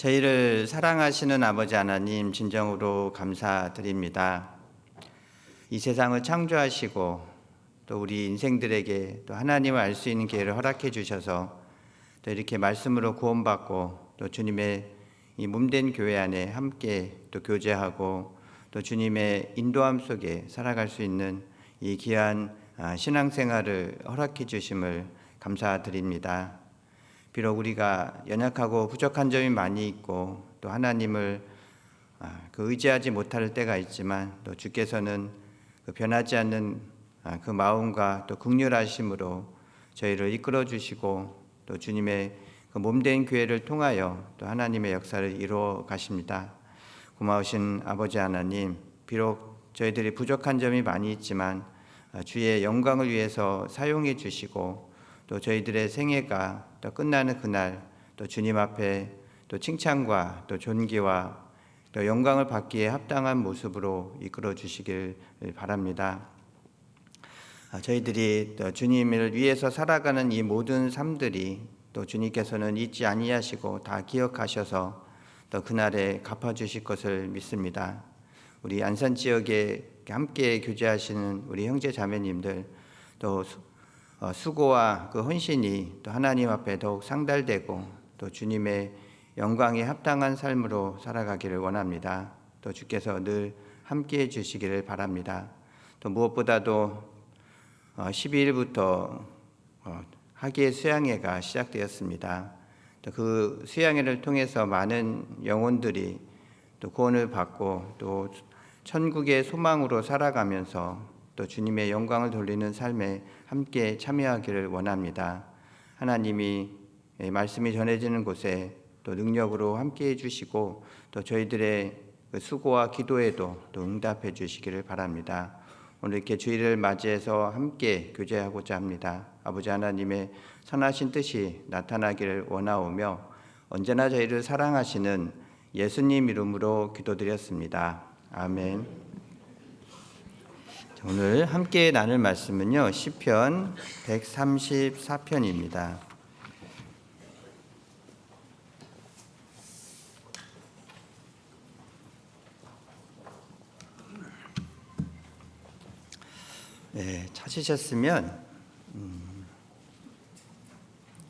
저희를 사랑하시는 아버지 하나님, 진정으로 감사드립니다. 이 세상을 창조하시고 또 우리 인생들에게 또 하나님을 알 수 있는 기회를 허락해 주셔서 또 이렇게 말씀으로 구원받고 또 주님의 이 몸된 교회 안에 함께 또 교제하고 또 주님의 인도함 속에 살아갈 수 있는 이 귀한 신앙생활을 허락해 주심을 감사드립니다. 비록 우리가 연약하고 부족한 점이 많이 있고 또 하나님을 의지하지 못할 때가 있지만 또 주께서는 변하지 않는 그 마음과 또 긍휼하심으로 저희를 이끌어 주시고 또 주님의 그 몸된 교회를 통하여 또 하나님의 역사를 이루어 가십니다. 고마우신 아버지 하나님, 비록 저희들이 부족한 점이 많이 있지만 주의 영광을 위해서 사용해 주시고 또 저희들의 생애가 또 끝나는 그날 또 주님 앞에 또 칭찬과 또 존귀와 또 영광을 받기에 합당한 모습으로 이끌어 주시길 바랍니다. 저희들이 또 주님을 위해서 살아가는 이 모든 삶들이 또 주님께서는 잊지 아니하시고 다 기억하셔서 또 그날에 갚아주실 것을 믿습니다. 우리 안산 지역에 함께 교제하시는 우리 형제 자매님들 또 수고와 그 헌신이 또 하나님 앞에 더욱 상달되고 또 주님의 영광에 합당한 삶으로 살아가기를 원합니다. 또 주께서 늘 함께해 주시기를 바랍니다. 또 무엇보다도 12일부터 학예 수양회가 시작되었습니다. 또 그 수양회를 통해서 많은 영혼들이 또 구원을 받고 또 천국의 소망으로 살아가면서 또 주님의 영광을 돌리는 삶에 함께 참여하기를 원합니다. 하나님이 말씀이 전해지는 곳에 또 능력으로 함께해 주시고 또 저희들의 그 수고와 기도에도 또 응답해 주시기를 바랍니다. 오늘 이렇게 주일을 맞이해서 함께 교제하고자 합니다. 아버지 하나님의 선하신 뜻이 나타나기를 원하오며 언제나 저희를 사랑하시는 예수님 이름으로 기도드렸습니다. 아멘. 오늘 함께 나눌 말씀은요, 시편 134편입니다. 네, 찾으셨으면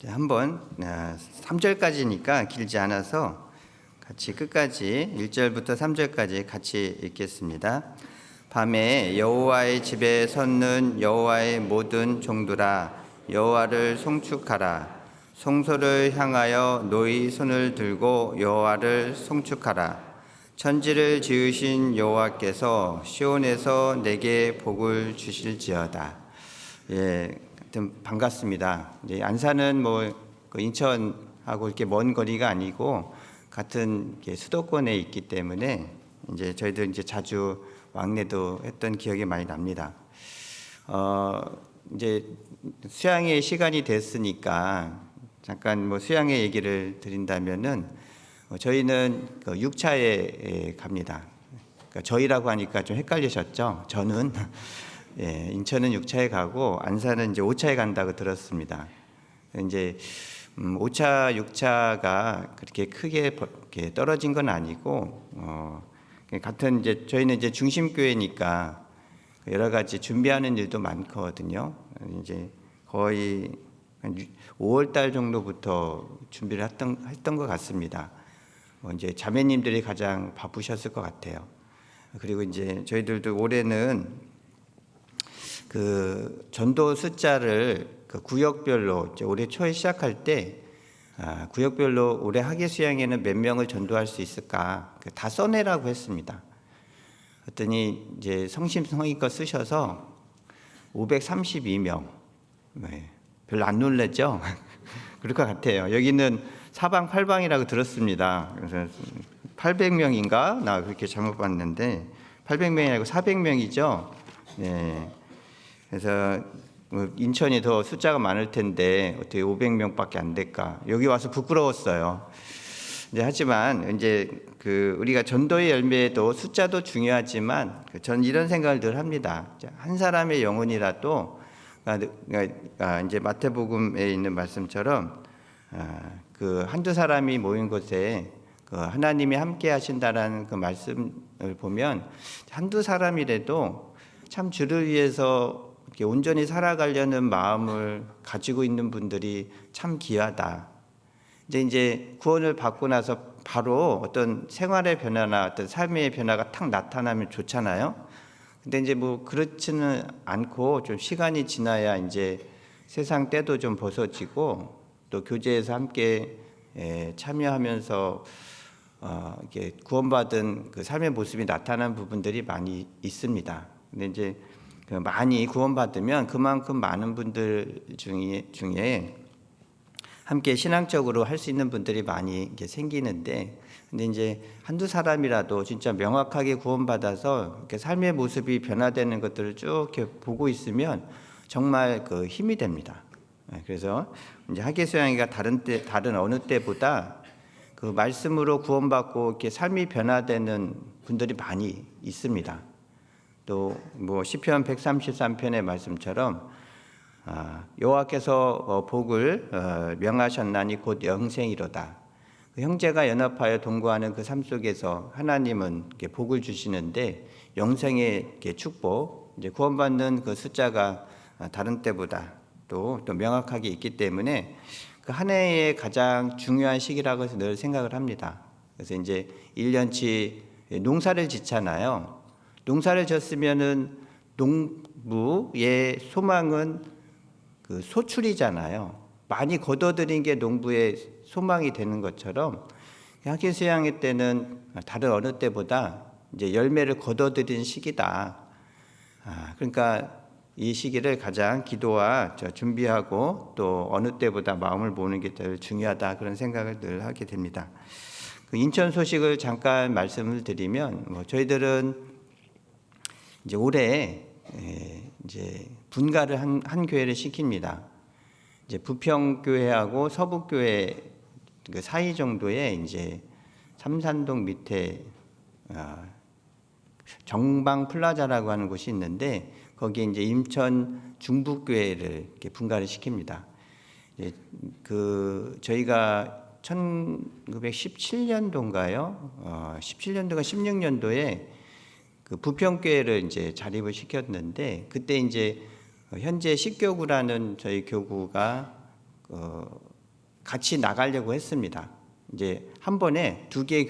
한번 3절까지니까 길지 않아서 같이 끝까지 1절부터 3절까지 같이 읽겠습니다. 밤에 여호와의 집에 섰는 여호와의 모든 종들아 여호와를 송축하라. 성소를 향하여 너희 손을 들고 여호와를 송축하라. 천지를 지으신 여호와께서 시온에서 내게 복을 주실지어다. 예, 하여튼 반갑습니다. 이제 안산은 그 인천하고 이렇게 먼 거리가 아니고 같은 수도권에 있기 때문에 이제 저희들 이제 자주 왕래도 했던 기억이 많이 납니다. 이제 수양의 시간이 됐으니까 잠깐 수양의 얘기를 드린다면은 저희는 6차에 갑니다. 그러니까 저희라고 하니까 좀 헷갈리셨죠? 저는 인천은 6차에 가고 안산은 이제 5차에 간다고 들었습니다. 이제 5차, 6차가 그렇게 크게 떨어진 건 아니고 같은 이제 저희는 이제 중심교회니까 여러 가지 준비하는 일도 많거든요. 이제 거의 한 5월 달 정도부터 준비를 했던 것 같습니다. 이제 자매님들이 가장 바쁘셨을 것 같아요. 그리고 이제 저희들도 올해는 그 전도 숫자를 그 구역별로 이제 올해 초에 시작할 때 구역별로 올해 학예 수양에는 몇 명을 전도할 수 있을까 다 써내라고 했습니다. 그랬더니 이제 성심성의껏 쓰셔서 532명. 네, 별로 안 놀랐죠? 그럴 것 같아요. 여기는 사방팔방이라고 들었습니다. 그래서 800명인가? 나 그렇게 잘못 봤는데 800명이 아니고 400명이죠. 네. 그래서 인천이 더 숫자가 많을 텐데 어떻게 500명밖에 안 될까? 여기 와서 부끄러웠어요. 이제 하지만 이제 우리가 전도의 열매도 숫자도 중요하지만 저는 이런 생각을 늘 합니다. 한 사람의 영혼이라도 이제 마태복음에 있는 말씀처럼 그 한두 사람이 모인 곳에 그 하나님이 함께 하신다라는 그 말씀을 보면 한두 사람이라도 참 주를 위해서 이렇게 온전히 살아가려는 마음을 가지고 있는 분들이 참 귀하다. 이제 구원을 받고 나서 바로 어떤 생활의 변화나 어떤 삶의 변화가 탁 나타나면 좋잖아요. 근데 이제 뭐 그렇지는 않고 좀 시간이 지나야 이제 세상 때도 좀 벗어지고 또 교제에서 함께 참여하면서 이렇게 구원받은 그 삶의 모습이 나타나는 부분들이 많이 있습니다. 근데 이제 많이 구원받으면 그만큼 많은 분들 중에 함께 신앙적으로 할 수 있는 분들이 많이 이렇게 생기는데, 근데 이제 한두 사람이라도 진짜 명확하게 구원받아서 이렇게 삶의 모습이 변화되는 것들을 쭉 이렇게 보고 있으면 정말 그 힘이 됩니다. 그래서 이제 하계수양이가 다른 어느 때보다 그 말씀으로 구원받고 이렇게 삶이 변화되는 분들이 많이 있습니다. 또 뭐 시편 133편의 말씀처럼 여호와께서 복을 명하셨나니 곧 영생이로다. 그 형제가 연합하여 동거하는 그 삶 속에서 하나님은 이렇게 복을 주시는데 영생의 이렇게 축복, 이제 구원받는 그 숫자가 다른 때보다 또 명확하게 있기 때문에 그 한 해의 가장 중요한 시기라고 늘 생각을 합니다. 그래서 이제 1년치 농사를 짓잖아요. 농사를 졌으면은 농부의 소망은 그 소출이잖아요. 많이 거둬들인 게 농부의 소망이 되는 것처럼 하계수양의 때는 다른 어느 때보다 이제 열매를 거둬들인 시기다. 그러니까 이 시기를 가장 기도와 준비하고 또 어느 때보다 마음을 모으는 게 더 중요하다, 그런 생각을 늘 하게 됩니다. 그 인천 소식을 잠깐 말씀을 드리면 저희들은 이제 올해 이제 분가를 한 교회를 시킵니다. 이제 부평교회하고 서북교회 그 사이 정도에 이제 삼산동 밑에 정방 플라자라고 하는 곳이 있는데 거기에 이제 임천 중북교회를 이렇게 분가를 시킵니다. 이제 그 저희가 1917년도인가요? 17년도가 16년도에 그 부평교회를 이제 자립을 시켰는데, 그때 이제 현재 식교구라는 저희 교구가 같이 나가려고 했습니다. 이제 한 번에 두 개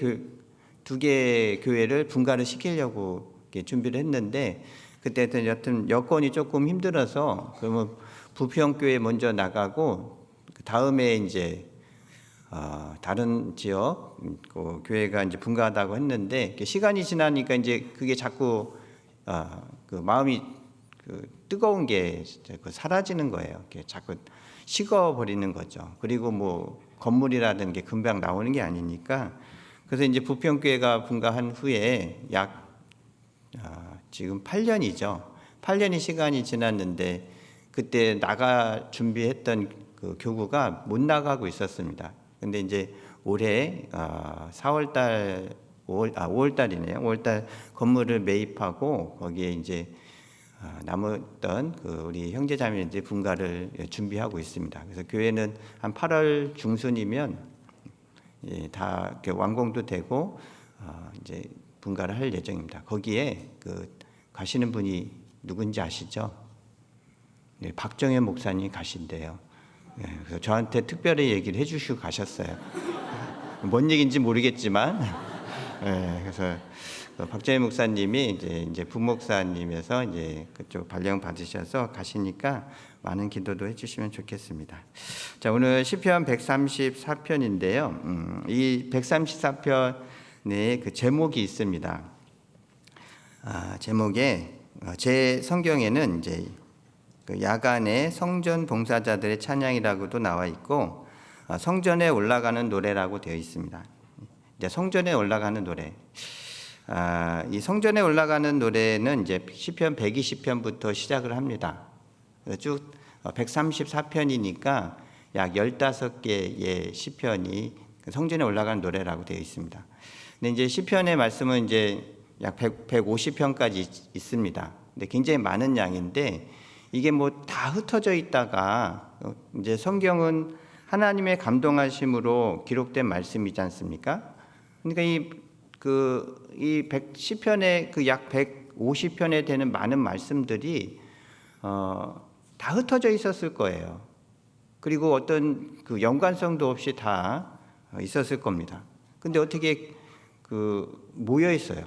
교회를 분가를 시키려고 준비를 했는데, 그때 여튼 여건이 조금 힘들어서 그러면 부평교회 먼저 나가고 그 다음에 이제 다른 지역 그 교회가 이제 분가하다고 했는데, 시간이 지나니까 이제 그게 자꾸 그 마음이 그 뜨거운 게 사라지는 거예요. 자꾸 식어버리는 거죠. 그리고 뭐 건물이라든 게 금방 나오는 게 아니니까. 그래서 이제 부평교회가 분가한 후에 약 지금 8년이죠. 8년이 시간이 지났는데 그때 나가 준비했던 그 교구가 못 나가고 있었습니다. 근데 이제 올해 5월달이네요. 5월달 건물을 매입하고 거기에 이제 남았던 그 우리 형제자매들 분가를 준비하고 있습니다. 그래서 교회는 한 8월 중순이면 다 완공도 되고 이제 분가를 할 예정입니다. 거기에 그 가시는 분이 누군지 아시죠? 네, 박정현 목사님 가신대요. 그래서 저한테 특별히 얘기를 해주시고 가셨어요. 뭔 얘기인지 모르겠지만, 그래서 박정희 목사님이 이제 부목사님에서 이제 그쪽 발령 받으셔서 가시니까 많은 기도도 해주시면 좋겠습니다. 자, 오늘 시편 134편인데요. 이 134편에 그 제목이 있습니다. 제목에 제 성경에는 이제 그 야간의 성전 봉사자들의 찬양이라고도 나와 있고 성전에 올라가는 노래라고 되어 있습니다. 이제 성전에 올라가는 노래. 이 성전에 올라가는 노래는 이제 시편 120편부터 시작을 합니다. 쭉 134편이니까 약 15개의 시편이 성전에 올라가는 노래라고 되어 있습니다. 근데 이제 시편의 말씀은 이제 약 150편까지 있습니다. 근데 굉장히 많은 양인데 이게 뭐 다 흩어져 있다가 이제 성경은 하나님의 감동하심으로 기록된 말씀이지 않습니까? 그러니까 이 시편의 그 약 150편에 되는 많은 말씀들이 다 흩어져 있었을 거예요. 그리고 어떤 그 연관성도 없이 다 있었을 겁니다. 근데 어떻게 모여 있어요.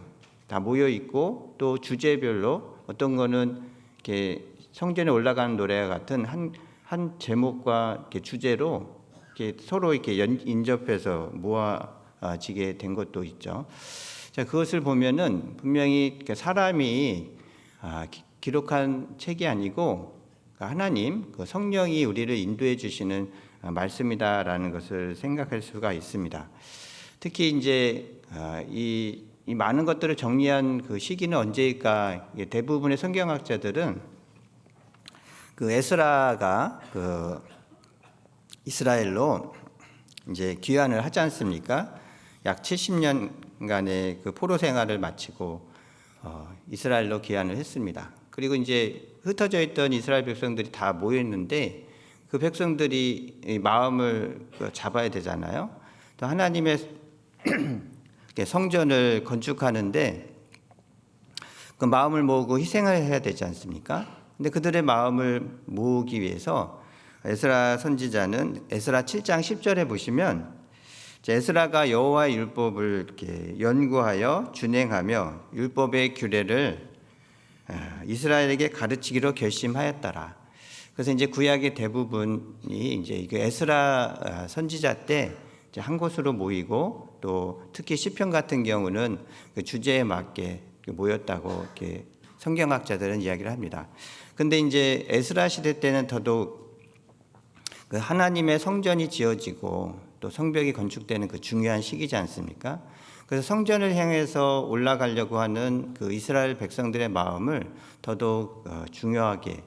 다 모여 있고 또 주제별로 어떤 거는 이렇게 성전에 올라가는 노래와 같은 한 제목과 이렇게 주제로 이렇게 서로 이렇게 인접해서 모아지게 된 것도 있죠. 자, 그것을 보면은 분명히 사람이 기록한 책이 아니고 하나님, 그 성령이 우리를 인도해 주시는 말씀이다라는 것을 생각할 수가 있습니다. 특히 이제 이 많은 것들을 정리한 그 시기는 언제일까? 대부분의 성경학자들은 그 에스라가 그 이스라엘로 이제 귀환을 하지 않습니까? 약 70년간의 그 포로 생활을 마치고 이스라엘로 귀환을 했습니다. 그리고 이제 흩어져 있던 이스라엘 백성들이 다 모였는데 그 백성들이 마음을 잡아야 되잖아요. 또 하나님의 성전을 건축하는데 그 마음을 모으고 희생을 해야 되지 않습니까? 근데 그들의 마음을 모으기 위해서 에스라 선지자는 에스라 7장 10절에 보시면 에스라가 여호와의 율법을 이렇게 연구하여 준행하며 율법의 규례를 이스라엘에게 가르치기로 결심하였더라. 그래서 이제 구약의 대부분이 이제 에스라 선지자 때 이제 한 곳으로 모이고 또 특히 시편 같은 경우는 그 주제에 맞게 모였다고 이렇게 성경학자들은 이야기를 합니다. 근데 이제 에스라 시대 때는 더더욱 그 하나님의 성전이 지어지고 또 성벽이 건축되는 그 중요한 시기지 않습니까? 그래서 성전을 향해서 올라가려고 하는 그 이스라엘 백성들의 마음을 더더욱 중요하게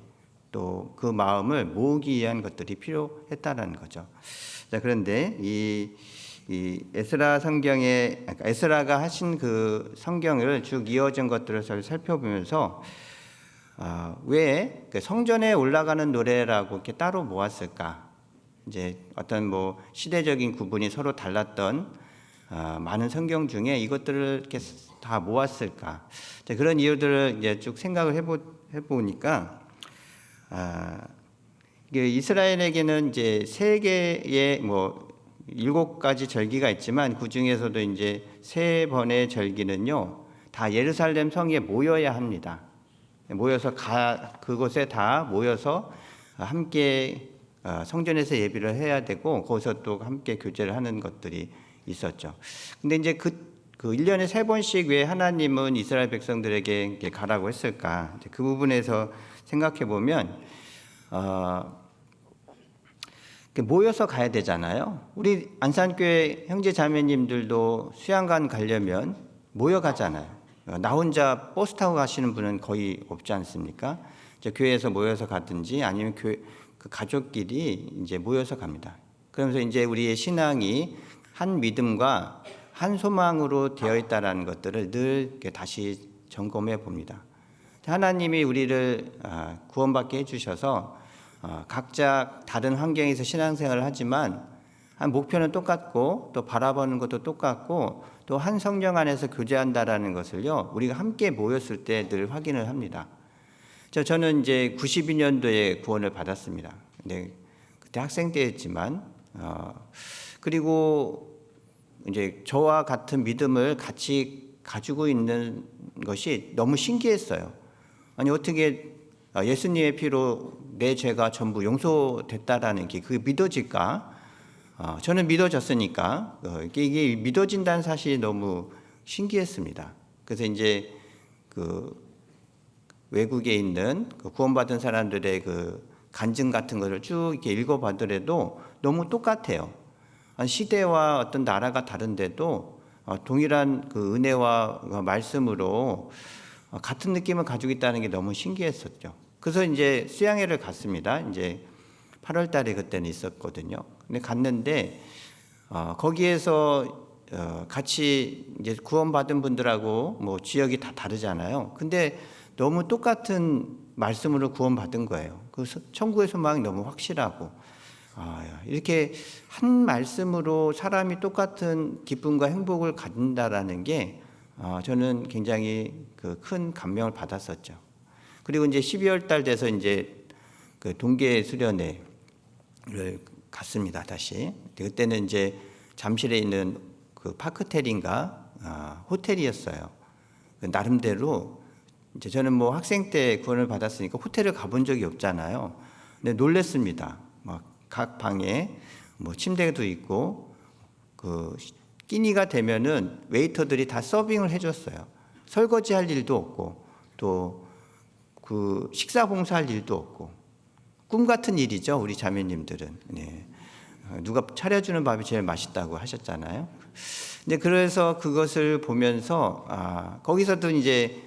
또 그 마음을 모으기 위한 것들이 필요했다라는 거죠. 자, 그런데 이 에스라 성경에 에스라가 하신 그 성경을 쭉 이어진 것들을 살펴보면서 왜 성전에 올라가는 노래라고 이렇게 따로 모았을까? 이제 어떤 뭐 시대적인 구분이 서로 달랐던 많은 성경 중에 이것들을 이렇게 다 모았을까? 자, 그런 이유들을 이제 쭉 생각을 해보니까 이스라엘에게는 이제 세 개의 뭐 7가지 절기가 있지만 그 중에서도 이제 3번의 절기는요 다 예루살렘 성에 모여야 합니다. 모여서 그곳에 다 모여서 함께 성전에서 예비를 해야 되고 거기서 또 함께 교제를 하는 것들이 있었죠. 근데 이제 그 1년에 3번씩 왜 하나님은 이스라엘 백성들에게 가라고 했을까? 그 부분에서 생각해 보면 모여서 가야 되잖아요. 우리 안산교회 형제 자매님들도 수양관 가려면 모여 가잖아요. 나 혼자 버스 타고 가시는 분은 거의 없지 않습니까? 이제 교회에서 모여서 가든지 아니면 그 가족끼리 이제 모여서 갑니다. 그러면서 이제 우리의 신앙이 한 믿음과 한 소망으로 되어 있다라는 것들을 늘 다시 점검해 봅니다. 하나님이 우리를 구원받게 해주셔서 각자 다른 환경에서 신앙생활을 하지만 목표는 똑같고 또 바라보는 것도 똑같고 또 한 성령 안에서 교제한다라는 것을요 우리가 함께 모였을 때 늘 확인을 합니다. 저는 이제 92년도에 구원을 받았습니다. 근데 그때 학생 때였지만 그리고 이제 저와 같은 믿음을 같이 가지고 있는 것이 너무 신기했어요. 아니 어떻게 예수님의 피로 내 죄가 전부 용서됐다라는 게 그게 믿어질까? 저는 믿어졌으니까 이게 믿어진다는 사실이 너무 신기했습니다. 그래서 이제 그 외국에 있는 그 구원받은 사람들의 그 간증 같은 것을 쭉 이렇게 읽어봐더라도 너무 똑같아요. 시대와 어떤 나라가 다른데도 동일한 그 은혜와 말씀으로 같은 느낌을 가지고 있다는 게 너무 신기했었죠. 그래서 이제 수양회를 갔습니다. 이제 8월 달에 그때는 있었거든요. 근데 갔는데 거기에서 같이 이제 구원받은 분들하고 뭐 지역이 다 다르잖아요. 근데 너무 똑같은 말씀으로 구원받은 거예요. 그 천국의 소망이 너무 확실하고 이렇게 한 말씀으로 사람이 똑같은 기쁨과 행복을 갖는다라는 게 저는 굉장히 큰 감명을 받았었죠. 그리고 이제 12월 달 돼서 이제 그 동계 수련회를 갔습니다. 다시 그때는 이제 잠실에 있는 그 파크텔인가 호텔이었어요. 나름대로 이제 저는 뭐 학생 때 구원을 받았으니까 호텔을 가본 적이 없잖아요. 근데 놀랬습니다. 막 각 방에 뭐 침대도 있고 그 끼니가 되면은 웨이터들이 다 서빙을 해줬어요. 설거지 할 일도 없고 또 그 식사 봉사할 일도 없고 꿈 같은 일이죠. 우리 자매님들은. 네. 누가 차려주는 밥이 제일 맛있다고 하셨잖아요. 근데 그래서 그것을 보면서 거기서도 이제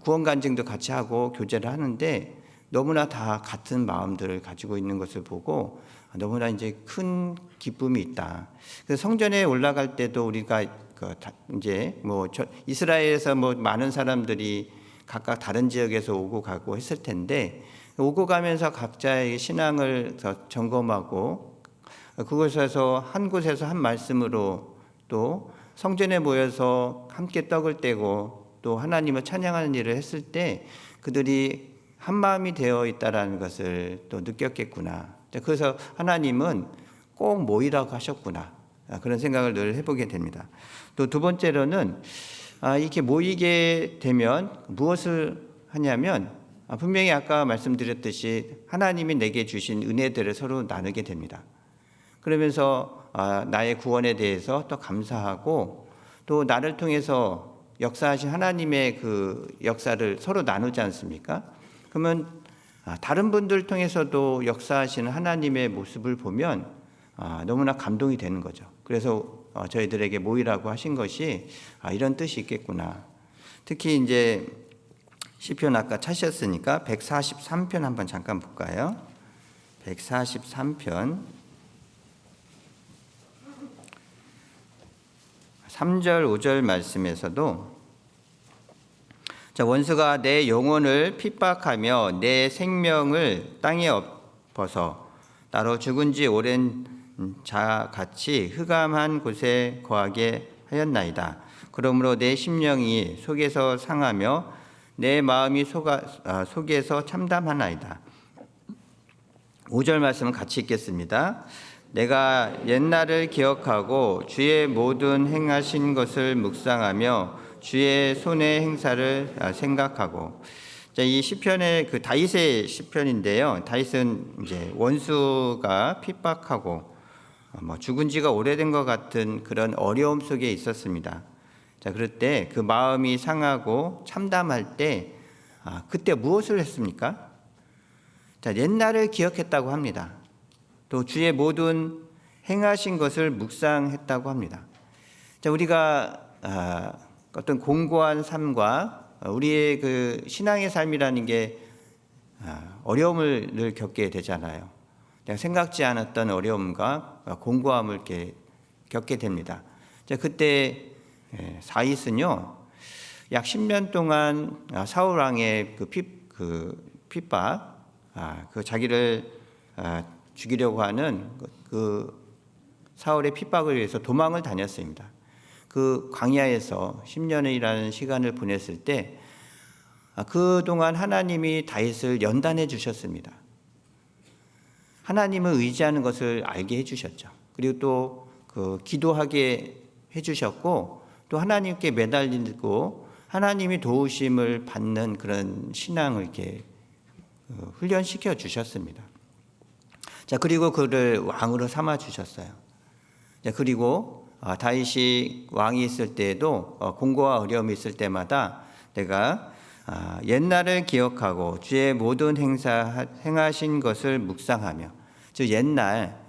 구원 간증도 같이 하고 교제를 하는데 너무나 다 같은 마음들을 가지고 있는 것을 보고 너무나 이제 큰 기쁨이 있다. 그래서 성전에 올라갈 때도 우리가 이제 뭐 이스라엘에서 뭐 많은 사람들이 각각 다른 지역에서 오고 가고 했을 텐데 오고 가면서 각자의 신앙을 더 점검하고 그곳에서 한 곳에서 한 말씀으로 또 성전에 모여서 함께 떡을 떼고 또 하나님을 찬양하는 일을 했을 때 그들이 한 마음이 되어 있다라는 것을 또 느꼈겠구나. 그래서 하나님은 꼭 모이라고 하셨구나. 그런 생각을 늘 해보게 됩니다. 또 두 번째로는 이렇게 모이게 되면 무엇을 하냐면 분명히 아까 말씀드렸듯이 하나님이 내게 주신 은혜들을 서로 나누게 됩니다. 그러면서 나의 구원에 대해서 또 감사하고 또 나를 통해서 역사하신 하나님의 그 역사를 서로 나누지 않습니까? 그러면 다른 분들 통해서도 역사하시는 하나님의 모습을 보면 너무나 감동이 되는 거죠. 그래서 저희들에게 모이라고 하신 것이 이런 뜻이 있겠구나. 특히 이제 시편 아까 찾으셨으니까 143편 한번 잠깐 볼까요? 143편 3절 5절 말씀에서도 원수가 내 영혼을 핍박하며 내 생명을 땅에 엎어서 나로 죽은 지 오랜 자같이 흑암한 곳에 거하게 하였나이다. 그러므로 내 심령이 속에서 상하며 내 마음이 속에서 참담하나이다. 5절 말씀을 같이 읽겠습니다. 내가 옛날을 기억하고 주의 모든 행하신 것을 묵상하며 주의 손의 행사를 생각하고. 이 시편의 그 다윗의 시편인데요. 다윗은 이제 원수가 핍박하고 죽은 지가 오래된 것 같은 그런 어려움 속에 있었습니다. 그럴 때 그 마음이 상하고 참담할 때 그때 무엇을 했습니까? 옛날을 기억했다고 합니다. 또 주의 모든 행하신 것을 묵상했다고 합니다. 우리가 어떤 공고한 삶과 우리의 그 신앙의 삶이라는 게 어려움을 늘 겪게 되잖아요. 내가 생각지 않았던 어려움과 공고함을 이렇게 겪게 됩니다. 그때 다윗은요, 약 10년 동안 사울 왕의 그 핍박, 그 자기를 죽이려고 하는 그 사울의 핍박을 위해서 도망을 다녔습니다. 그 광야에서 10년이라는 시간을 보냈을 때 그동안 하나님이 다윗을 연단해 주셨습니다. 하나님을 의지하는 것을 알게 해주셨죠. 그리고 또 그 기도하게 해주셨고 또 하나님께 매달리고 하나님이 도우심을 받는 그런 신앙을 이렇게 훈련시켜 주셨습니다. 그리고 그를 왕으로 삼아 주셨어요. 그리고 다윗이 왕이 있을 때에도 공고와 어려움이 있을 때마다 내가 옛날을 기억하고 주의 모든 행하신 것을 묵상하며, 즉 옛날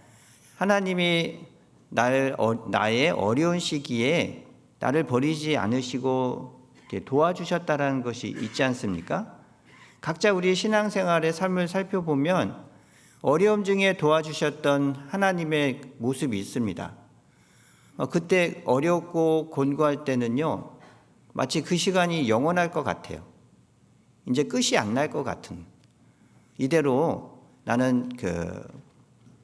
하나님이 나의 어려운 시기에 나를 버리지 않으시고 도와주셨다라는 것이 있지 않습니까? 각자 우리 신앙생활의 삶을 살펴보면 어려움 중에 도와주셨던 하나님의 모습이 있습니다. 그때 어렵고 곤고할 때는요, 마치 그 시간이 영원할 것 같아요. 이제 끝이 안 날 것 같은. 이대로 나는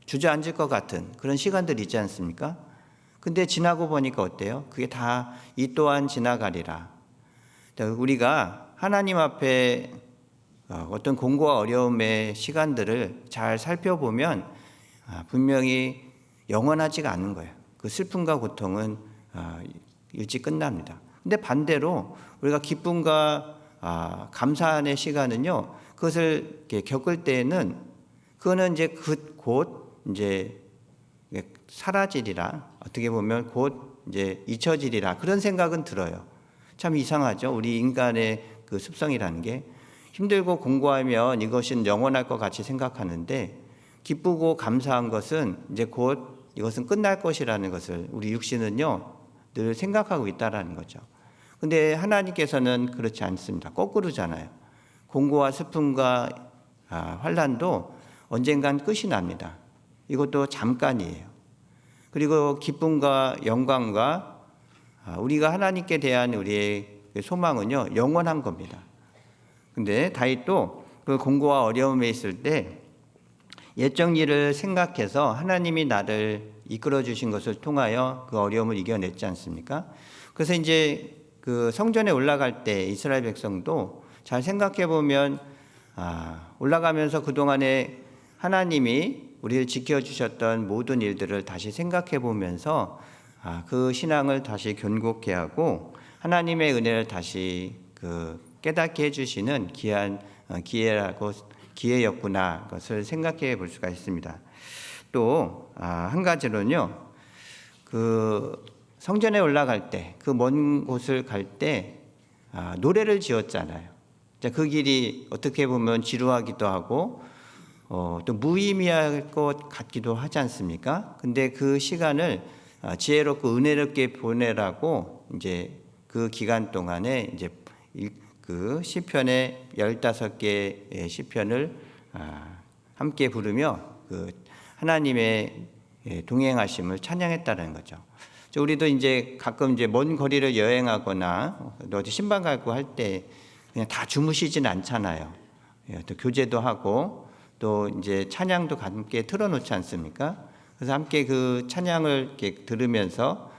주저앉을 것 같은 그런 시간들이 있지 않습니까? 근데 지나고 보니까 어때요? 그게 다 이 또한 지나가리라. 우리가 하나님 앞에 어떤 공고와 어려움의 시간들을 잘 살펴보면 분명히 영원하지가 않은 거예요. 그 슬픔과 고통은 일찍 끝납니다. 근데 반대로 우리가 기쁨과 감사의 시간은요, 그것을 이렇게 겪을 때에는 그거는 이제 곧 이제 사라지리라, 어떻게 보면 곧 이제 잊혀지리라, 그런 생각은 들어요. 참 이상하죠. 우리 인간의 그 습성이라는 게 힘들고 공고하면 이것은 영원할 것 같이 생각하는데, 기쁘고 감사한 것은 이제 곧 이것은 끝날 것이라는 것을 우리 육신은요 늘 생각하고 있다라는 거죠. 근데 하나님께서는 그렇지 않습니다. 거꾸로잖아요. 공고와 슬픔과 환난도 언젠간 끝이 납니다. 이것도 잠깐이에요. 그리고 기쁨과 영광과 우리가 하나님께 대한 우리의 소망은요 영원한 겁니다. 근데 다윗도 그 공고와 어려움에 있을 때 옛적 일을 생각해서 하나님이 나를 이끌어 주신 것을 통하여 그 어려움을 이겨냈지 않습니까? 그래서 이제 그 성전에 올라갈 때 이스라엘 백성도 잘 생각해 보면 올라가면서 그동안에 하나님이 우리를 지켜주셨던 모든 일들을 다시 생각해 보면서 그 신앙을 다시 견고케 하고 하나님의 은혜를 다시 그 깨닫게 해주시는 귀한 기회였구나, 것을 생각해 볼 수가 있습니다. 또 한 가지로는요, 그 성전에 올라갈 때, 그 먼 곳을 갈 때 노래를 지었잖아요. 그 길이 어떻게 보면 지루하기도 하고 또 무의미할 것 같기도 하지 않습니까? 근데 그 시간을 지혜롭고 은혜롭게 보내라고 이제 그 기간 동안에 이제 그 시편의 15개의 시편을 함께 부르며 그 하나님의 동행하심을 찬양했다는 거죠. 우리도 이제 가끔 이제 먼 거리를 여행하거나 어디 신방 가고 할 때 그냥 다 주무시진 않잖아요. 또 교제도 하고 또 이제 찬양도 함께 틀어놓지 않습니까? 그래서 함께 그 찬양을 이렇게 들으면서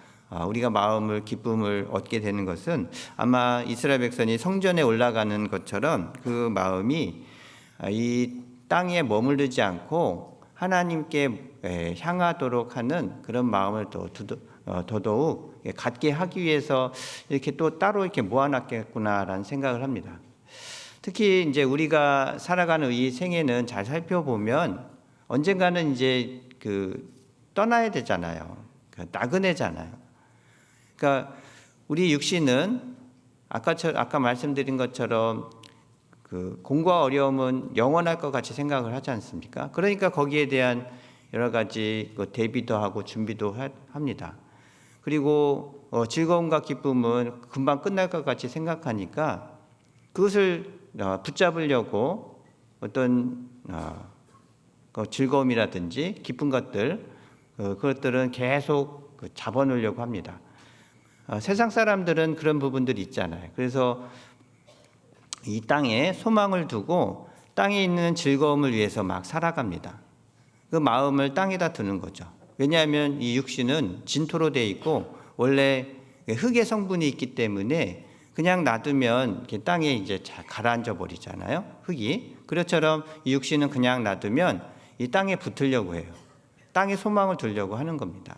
우리가 마음을 기쁨을 얻게 되는 것은 아마 이스라엘 백성이 성전에 올라가는 것처럼 그 마음이 이 땅에 머무르지 않고 하나님께 향하도록 하는 그런 마음을 더더욱 갖게 하기 위해서 이렇게 또 따로 이렇게 모아놨겠구나라는 생각을 합니다. 특히 이제 우리가 살아가는 이 생애는 잘 살펴보면 언젠가는 이제 그 떠나야 되잖아요. 나그네잖아요. 그러니까 우리 육신은 아까 말씀드린 것처럼 그 공고와 어려움은 영원할 것 같이 생각을 하지 않습니까? 그러니까 거기에 대한 여러 가지 대비도 하고 준비도 합니다. 그리고 즐거움과 기쁨은 금방 끝날 것 같이 생각하니까 그것을 붙잡으려고 어떤 즐거움이라든지 기쁜 것들, 그것들은 계속 잡아놓으려고 합니다. 세상 사람들은 그런 부분들이 있잖아요. 그래서 이 땅에 소망을 두고 땅에 있는 즐거움을 위해서 막 살아갑니다. 그 마음을 땅에다 두는 거죠. 왜냐하면 이 육신은 진토로 되어 있고 원래 흙의 성분이 있기 때문에 그냥 놔두면 이렇게 땅에 이제 잘 가라앉아 버리잖아요. 흙이. 그것처럼 이 육신은 그냥 놔두면 이 땅에 붙으려고 해요. 땅에 소망을 두려고 하는 겁니다.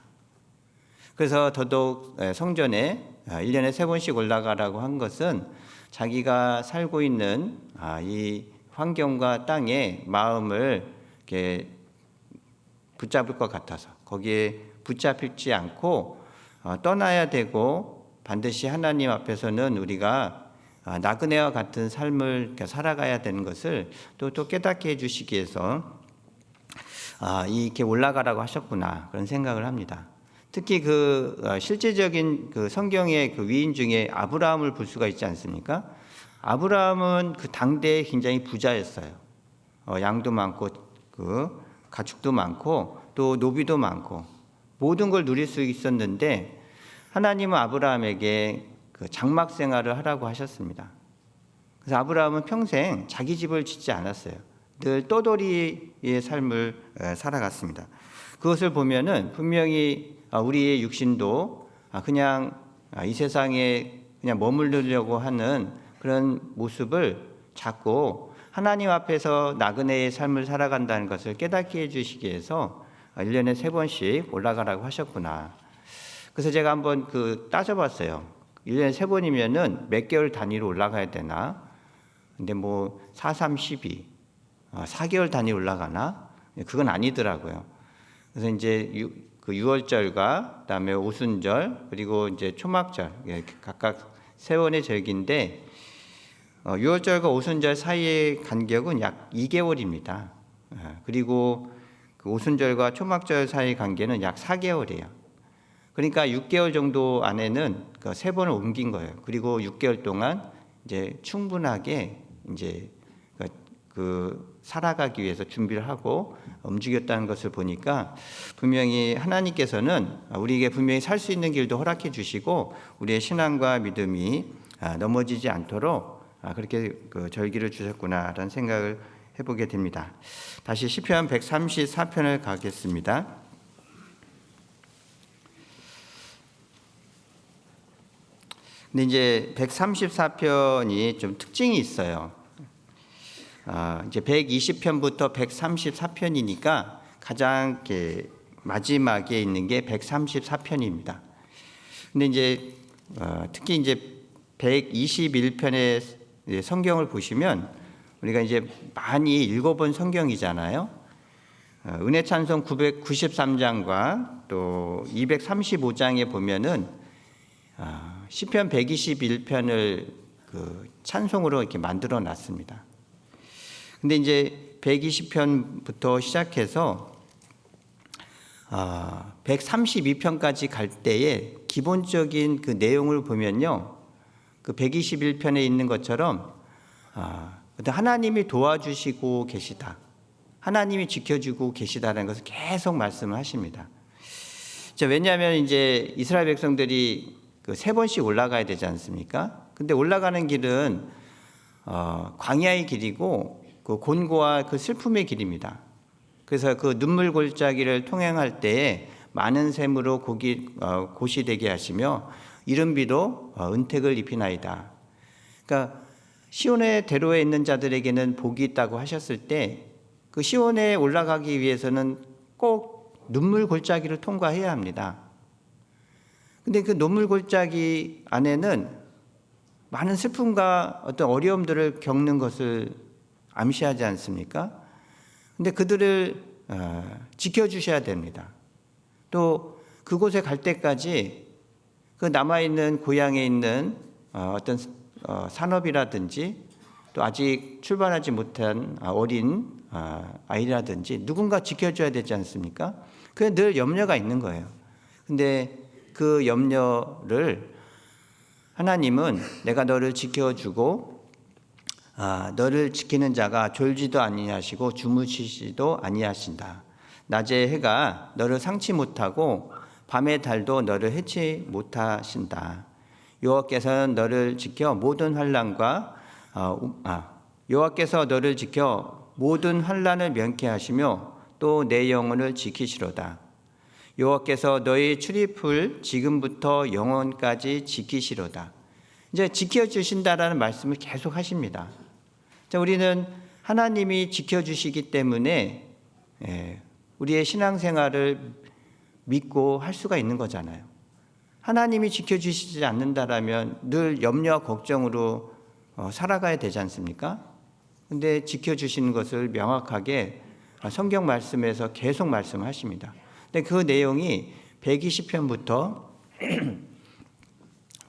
그래서 더더욱 성전에 1년에 3번씩 올라가라고 한 것은 자기가 살고 있는 이 환경과 땅에 마음을 이렇게 붙잡을 것 같아서 거기에 붙잡히지 않고 떠나야 되고 반드시 하나님 앞에서는 우리가 나그네와 같은 삶을 살아가야 되는 것을 또 깨닫게 해주시기 위해서 이렇게 올라가라고 하셨구나, 그런 생각을 합니다. 특히 그 실제적인 그 성경의 그 위인 중에 아브라함을 볼 수가 있지 않습니까? 아브라함은 그 당대에 굉장히 부자였어요. 양도 많고 그 가축도 많고 또 노비도 많고 모든 걸 누릴 수 있었는데 하나님은 아브라함에게 그 장막 생활을 하라고 하셨습니다. 그래서 아브라함은 평생 자기 집을 짓지 않았어요. 늘 떠돌이의 삶을 살아갔습니다. 그것을 보면은 분명히 우리의 육신도 그냥 이 세상에 그냥 머무르려고 하는 그런 모습을 자꾸 하나님 앞에서 나그네의 삶을 살아간다는 것을 깨닫게 해주시기 위해서 1년에 3번씩 올라가라고 하셨구나. 그래서 제가 한번 따져봤어요. 1년에 3번이면은 몇 개월 단위로 올라가야 되나? 근데 4, 3, 12, 4개월 단위 올라가나? 그건 아니더라고요. 그래서 이제 6월절과 그다음에 오순절 그리고 이제 초막절 각각 3번의 절기인데 6월절과 오순절 사이의 간격은 약 2개월입니다. 그리고 그 오순절과 초막절 사이의 관계는 약 4개월이에요. 그러니까 6개월 정도 안에는 3번을 옮긴 거예요. 그리고 6개월 동안 이제 충분하게 이제 살아가기 위해서 준비를 하고 움직였다는 것을 보니까 분명히 하나님께서는 우리에게 분명히 살 수 있는 길도 허락해 주시고 우리의 신앙과 믿음이 넘어지지 않도록 그렇게 절기를 주셨구나라는 생각을 해보게 됩니다. 다시 시편 134편을 가겠습니다. 근데 이제 134편이 좀 특징이 있어요. 이제 120편부터 134편이니까 가장 마지막에 있는 게 134편입니다. 근데 이제 특히 이제 121편의 성경을 보시면 우리가 이제 많이 읽어본 성경이잖아요. 은혜 찬송 993장과 또 235장에 보면은 시편 121편을 찬송으로 이렇게 만들어 놨습니다. 근데 이제 120편부터 시작해서 132편까지 갈 때에 기본적인 그 내용을 보면요, 그 121편에 있는 것처럼 하나님이 도와주시고 계시다, 하나님이 지켜주고 계시다라는 것을 계속 말씀을 하십니다. 왜냐하면 이제 이스라엘 백성들이 3번씩 올라가야 되지 않습니까? 근데 올라가는 길은 광야의 길이고 곤고와 슬픔의 길입니다. 그래서 눈물 골짜기를 통행할 때에 많은 샘으로 곳이 되게 하시며 이른 비로 은택을 입히나이다. 그러니까 시온의 대로에 있는 자들에게는 복이 있다고 하셨을 때 그 시온에 올라가기 위해서는 꼭 눈물 골짜기를 통과해야 합니다. 근데 그 눈물 골짜기 안에는 많은 슬픔과 어떤 어려움들을 겪는 것을 암시하지 않습니까? 근데 그들을 지켜주셔야 됩니다. 또 그곳에 갈 때까지 그 남아있는 고향에 있는 어떤 산업이라든지 또 아직 출발하지 못한 어린 아이라든지 누군가 지켜줘야 되지 않습니까? 그게 늘 염려가 있는 거예요. 근데 그 염려를 하나님은 내가 너를 지켜주고 너를 지키는 자가 졸지도 아니하시고 주무시지도 아니하신다. 낮의 해가 너를 상치 못하고 밤의 달도 너를 해치 못하신다. 여호와께서는 너를 지켜 모든 환난과 여호와께서 너를 지켜 모든 환난을 면케 하시며 또 내 영혼을 지키시로다. 여호와께서 너의 출입을 지금부터 영원까지 지키시로다. 이제 지켜주신다라는 말씀을 계속 하십니다. 우리는 하나님이 지켜주시기 때문에 우리의 신앙생활을 믿고 할 수가 있는 거잖아요. 하나님이 지켜주시지 않는다라면 늘 염려와 걱정으로 살아가야 되지 않습니까? 근데 지켜주시는 것을 명확하게 성경 말씀에서 계속 말씀하십니다. 근데 그 내용이 120편부터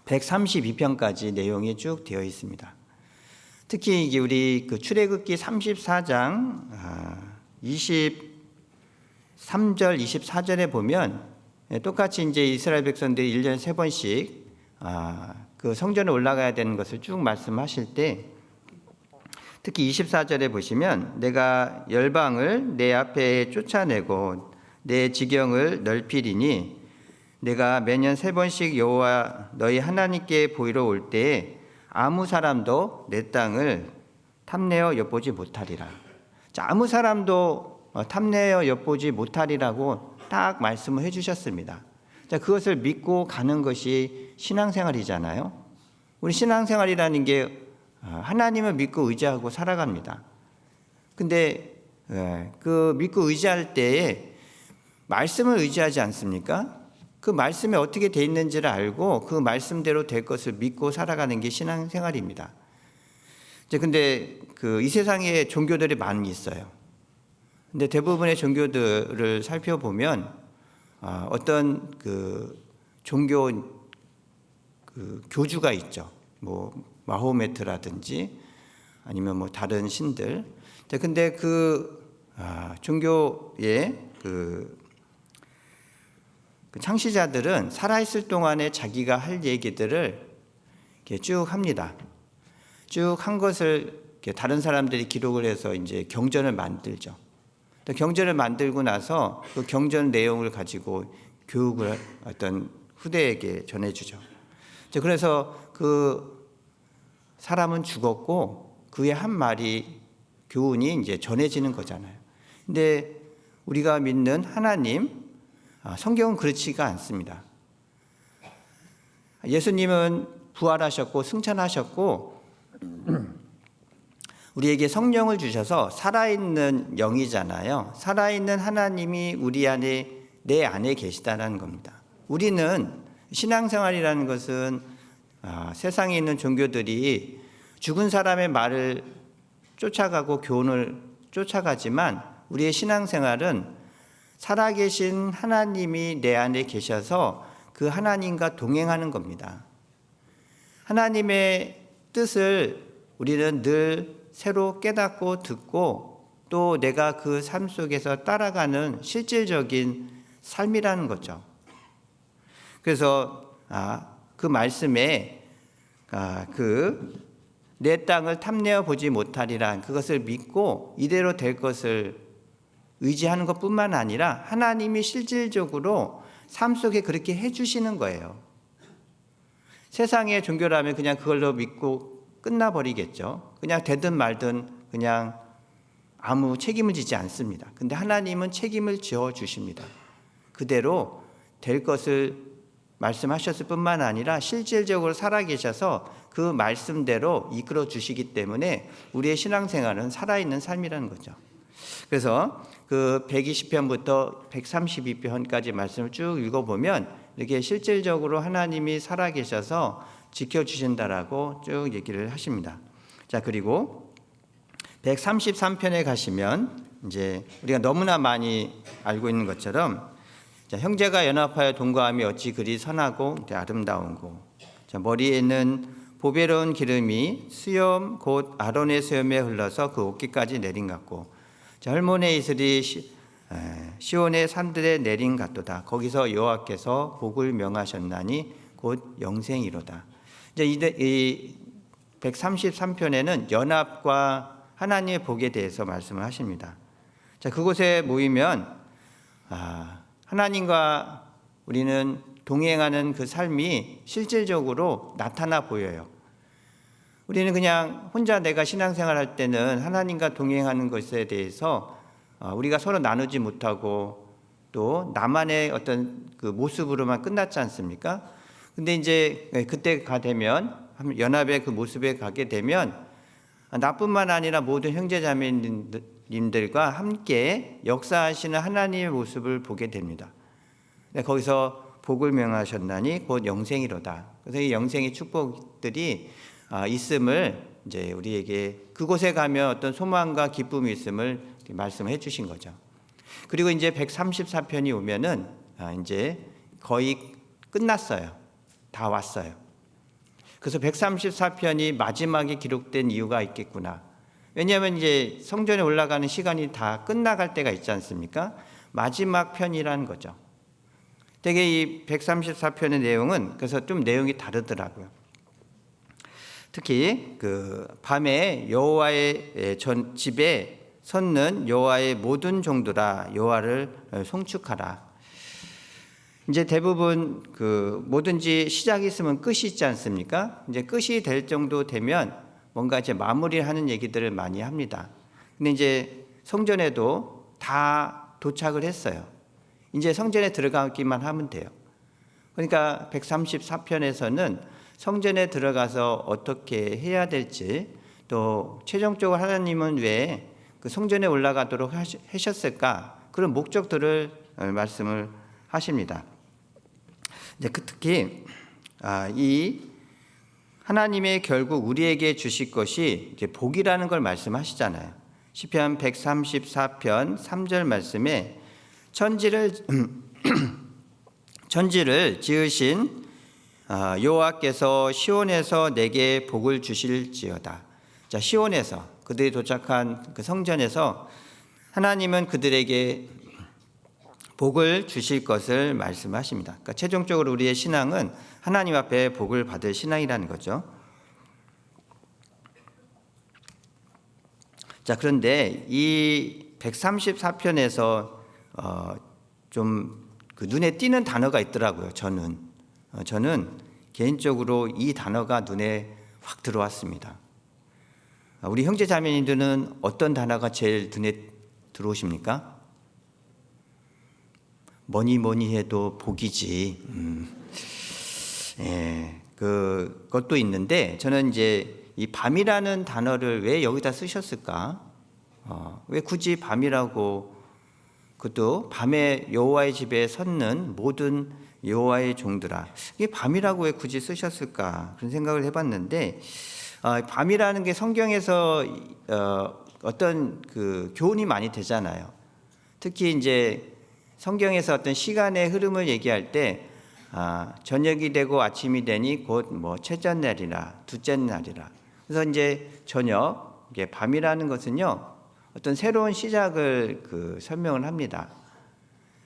132편까지 내용이 쭉 되어 있습니다. 특히 이게 우리 출애굽기 34장 23절, 24절에 보면 똑같이 이제 이스라엘 백성들이 1년에 3번씩 그 성전에 올라가야 되는 것을 쭉 말씀하실 때 특히 24절에 보시면 내가 열방을 내 앞에 쫓아내고 내 지경을 넓히리니 내가 매년 3번씩 여호와 너희 하나님께 보이러 올 때에 아무 사람도 내 땅을 탐내어 엿보지 못하리라. 자, 아무 사람도 탐내어 엿보지 못하리라고 딱 말씀을 해주셨습니다. 자, 그것을 믿고 가는 것이 신앙생활이잖아요. 우리 신앙생활이라는 게 하나님을 믿고 의지하고 살아갑니다. 근데 그 믿고 의지할 때에 말씀을 의지하지 않습니까? 그 말씀에 어떻게 돼 있는지를 알고 그 말씀대로 될 것을 믿고 살아가는 게 신앙생활입니다. 근데 이 세상에 종교들이 많이 있어요. 근데 대부분의 종교들을 살펴보면 어떤 종교 교주가 있죠. 뭐 마호메트라든지 아니면 뭐 다른 신들. 근데 종교의 창시자들은 살아있을 동안에 자기가 할 얘기들을 이렇게 쭉 합니다. 쭉 한 것을 다른 사람들이 기록을 해서 이제 경전을 만들죠. 경전을 만들고 나서 그 경전 내용을 가지고 교육을 어떤 후대에게 전해주죠. 그래서 그 사람은 죽었고 그의 한 말이 교훈이 이제 전해지는 거잖아요. 근데 우리가 믿는 하나님, 성경은 그렇지가 않습니다. 예수님은 부활하셨고 승천하셨고 우리에게 성령을 주셔서 살아있는 영이잖아요. 살아있는 하나님이 우리 안에, 내 안에 계시다는 겁니다. 우리는 신앙생활이라는 것은 세상에 있는 종교들이 죽은 사람의 말을 쫓아가고 교훈을 쫓아가지만 우리의 신앙생활은 살아계신 하나님이 내 안에 계셔서 그 하나님과 동행하는 겁니다. 하나님의 뜻을 우리는 늘 새로 깨닫고 듣고 또 내가 그 삶 속에서 따라가는 실질적인 삶이라는 거죠. 그래서 그 말씀에 내 땅을 탐내어 보지 못하리라 그것을 믿고 이대로 될 것을 의지하는 것뿐만 아니라 하나님이 실질적으로 삶 속에 그렇게 해주시는 거예요. 세상의 종교라면 그냥 그걸로 믿고 끝나버리겠죠. 그냥 되든 말든 그냥 아무 책임을 지지 않습니다. 근데 하나님은 책임을 지어 주십니다. 그대로 될 것을 말씀하셨을 뿐만 아니라 실질적으로 살아계셔서 그 말씀대로 이끌어 주시기 때문에 우리의 신앙생활은 살아있는 삶이라는 거죠. 그래서 그 120편부터 132편까지 말씀을 쭉 읽어보면 이렇게 실질적으로 하나님이 살아계셔서 지켜주신다라고 쭉 얘기를 하십니다. 자, 그리고 133편에 가시면 이제 우리가 너무나 많이 알고 있는 것처럼 형제가 연합하여 동거함이 어찌 그리 선하고 아름다운고 머리에는 보배로운 기름이 수염 곧 아론의 수염에 흘러서 그 어깨까지 내린 같고 헐몬의 이슬이 시온의 산들에 내린 같도다. 거기서 여호와께서 복을 명하셨나니 곧 영생이로다. 이제 이 133편에는 연합과 하나님의 복에 대해서 말씀을 하십니다. 자, 그곳에 모이면 하나님과 우리는 동행하는 그 삶이 실질적으로 나타나 보여요. 우리는 그냥 혼자 내가 신앙생활 할 때는 하나님과 동행하는 것에 대해서 우리가 서로 나누지 못하고 또 나만의 어떤 그 모습으로만 끝났지 않습니까? 근데 이제 그때가 되면 연합의 그 모습에 가게 되면 나뿐만 아니라 모든 형제자매님들과 함께 역사하시는 하나님의 모습을 보게 됩니다. 거기서 복을 명하셨나니 곧 영생이로다. 그래서 이 영생의 축복들이 있음을 이제 우리에게 그곳에 가면 어떤 소망과 기쁨이 있음을 말씀해 주신 거죠. 그리고 이제 134편이 오면은 이제 거의 끝났어요. 다 왔어요. 그래서 134편이 마지막에 기록된 이유가 있겠구나. 왜냐하면 이제 성전에 올라가는 시간이 다 끝나갈 때가 있지 않습니까? 마지막 편이라는 거죠. 되게 이 134편의 내용은 그래서 좀 내용이 다르더라고요. 특히 그 밤에 여호와의 전 집에 섰는 여호와의 모든 종들아 여호와를 송축하라. 이제 대부분 그 뭐든지 시작이 있으면 끝이 있지 않습니까? 이제 끝이 될 정도 되면 뭔가 이제 마무리하는 얘기들을 많이 합니다. 근데 이제 성전에도 다 도착을 했어요. 이제 성전에 들어가기만 하면 돼요. 그러니까 134편에서는 성전에 들어가서 어떻게 해야 될지, 또 최종적으로 하나님은 왜 그 성전에 올라가도록 하셨을까, 그런 목적들을 말씀을 하십니다. 이제 특히 이 하나님의 결국 우리에게 주실 것이 이제 복이라는 걸 말씀하시잖아요. 시편 134편 3절 말씀에 천지를 지으신 여호와께서 시온에서 내게 복을 주실지어다. 자, 시온에서 그들이 도착한 그 성전에서 하나님은 그들에게 복을 주실 것을 말씀하십니다. 그러니까 최종적으로 우리의 신앙은 하나님 앞에 복을 받을 신앙이라는 거죠. 자, 그런데 이 134편에서 좀 그 눈에 띄는 단어가 있더라고요. 저는 개인적으로 이 단어가 눈에 확 들어왔습니다. 우리 형제 자매님들은 어떤 단어가 제일 눈에 들어오십니까? 뭐니 해도 복이지. 그것도 있는데, 저는 이제 이 밤이라는 단어를 왜 여기다 쓰셨을까? 왜 굳이 밤이라고, 그것도 밤에 여호와의 집에 섰는 모든 여호와의 종들아, 이게 밤이라고 왜 굳이 쓰셨을까? 그런 생각을 해봤는데, 밤이라는 게 성경에서 어떤 그 교훈이 많이 되잖아요. 특히 이제 성경에서 어떤 시간의 흐름을 얘기할 때 저녁이 되고 아침이 되니 곧 뭐 첫째 날이라 둘째 날이라. 그래서 이제 저녁, 이게 밤이라는 것은요, 어떤 새로운 시작을 설명을 합니다.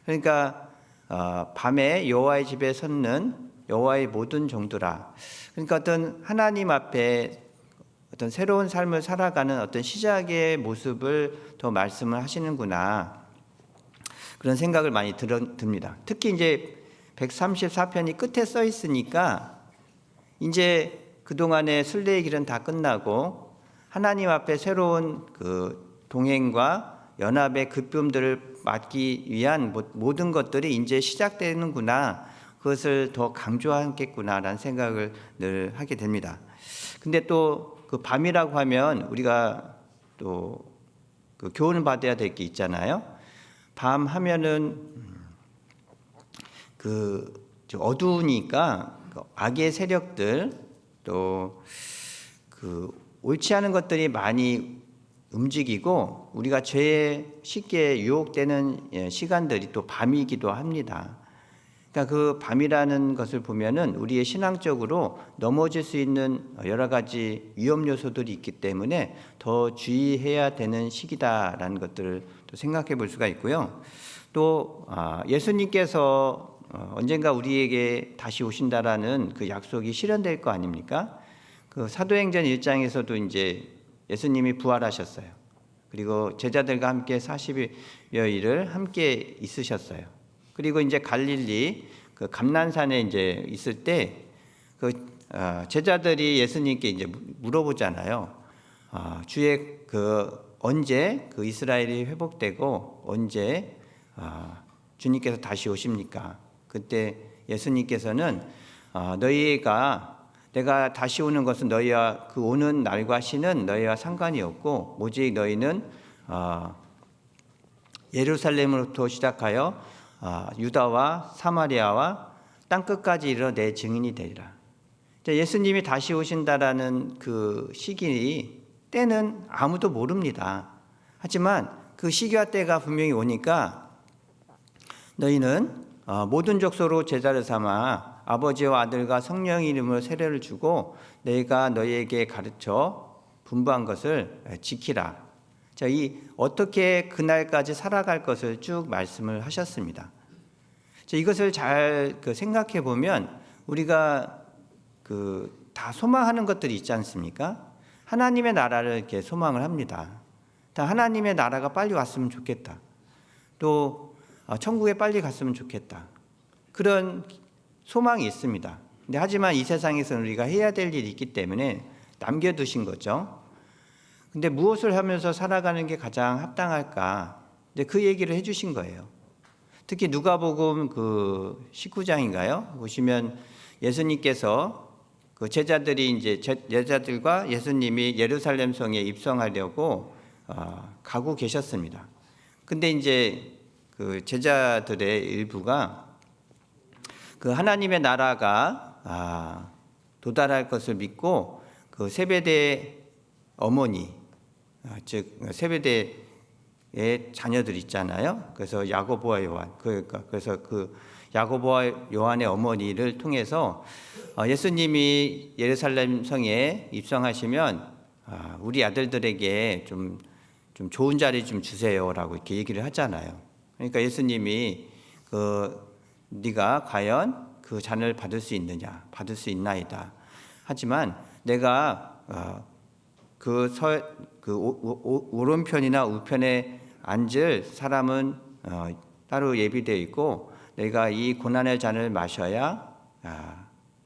그러니까 밤에 여호와의 집에 섰는 여호와의 모든 종들아. 그러니까 어떤 하나님 앞에 어떤 새로운 삶을 살아가는 어떤 시작의 모습을 더 말씀을 하시는구나, 그런 생각을 많이 듭니다. 특히 이제 134편이 끝에 써 있으니까 이제 그동안의 순례의 길은 다 끝나고 하나님 앞에 새로운 그 동행과 연합의 기쁨들을 맡기 위한 모든 것들이 이제 시작되는구나, 그것을 더 강조하겠구나라는 생각을 늘 하게 됩니다. 근데 또 그 밤이라고 하면 우리가 또 그 교훈을 받아야 될 게 있잖아요. 밤 하면은 그 어두우니까 악의 세력들, 또 그 옳지 않은 것들이 많이 움직이고 우리가 죄에 쉽게 유혹되는 시간들이 또 밤이기도 합니다. 그러니까 그 밤이라는 것을 보면은 우리의 신앙적으로 넘어질 수 있는 여러 가지 위험 요소들이 있기 때문에 더 주의해야 되는 시기다라는 것들을 또 생각해 볼 수가 있고요. 또 예수님께서 언젠가 우리에게 다시 오신다라는 그 약속이 실현될 거 아닙니까? 그 사도행전 1장에서도 이제 예수님이 부활하셨어요. 그리고 제자들과 함께 40여일을 함께 있으셨어요. 그리고 이제 갈릴리 그 감난산에 이제 있을 때 그 제자들이 예수님께 이제 물어보잖아요. 주의 그 언제 그 이스라엘이 회복되고 언제 주님께서 다시 오십니까? 그때 예수님께서는 너희가 내가 다시 오는 것은 너희와 그 오는 날과 시는 너희와 상관이 없고 오직 너희는 예루살렘으로부터 시작하여 유다와 사마리아와 땅끝까지 이르러 내 증인이 되리라. 예수님이 다시 오신다라는 그 시기 때는 아무도 모릅니다. 하지만 그 시기와 때가 분명히 오니까 너희는 모든 족속으로 제자를 삼아 아버지와 아들과 성령의 이름으로 세례를 주고 내가 너희에게 가르쳐 분부한 것을 지키라. 자, 이 어떻게 그날까지 살아갈 것을 쭉 말씀을 하셨습니다. 자, 이것을 잘 생각해 보면 우리가 다 소망하는 것들이 있지 않습니까? 하나님의 나라를 이렇게 소망을 합니다. 다 하나님의 나라가 빨리 왔으면 좋겠다. 또 천국에 빨리 갔으면 좋겠다. 그런 소망이 있습니다. 근데 하지만 이 세상에서는 우리가 해야 될 일이 있기 때문에 남겨두신 거죠. 근데 무엇을 하면서 살아가는 게 가장 합당할까? 이제 그 얘기를 해주신 거예요. 특히 누가복음 그 19장인가요? 보시면 예수님께서 그 제자들이 이제 제자들과 예수님이 예루살렘 성에 입성하려고 가고 계셨습니다. 근데 이제 그 제자들의 일부가 그 하나님의 나라가 도달할 것을 믿고 그 세베대 어머니, 즉 세베대의 자녀들 있잖아요. 그래서 야고보와 요한, 그래서 그 야고보와 요한의 어머니를 통해서 예수님이 예루살렘 성에 입성하시면 우리 아들들에게 좀 좋은 자리 좀 주세요라고 이렇게 얘기를 하잖아요. 그러니까 예수님이 네가 과연 그 잔을 받을 수 있느냐, 받을 수 있나이다. 하지만 내가 오른편이나 우편에 앉을 사람은 따로 예비되어 있고 내가 이 고난의 잔을 마셔야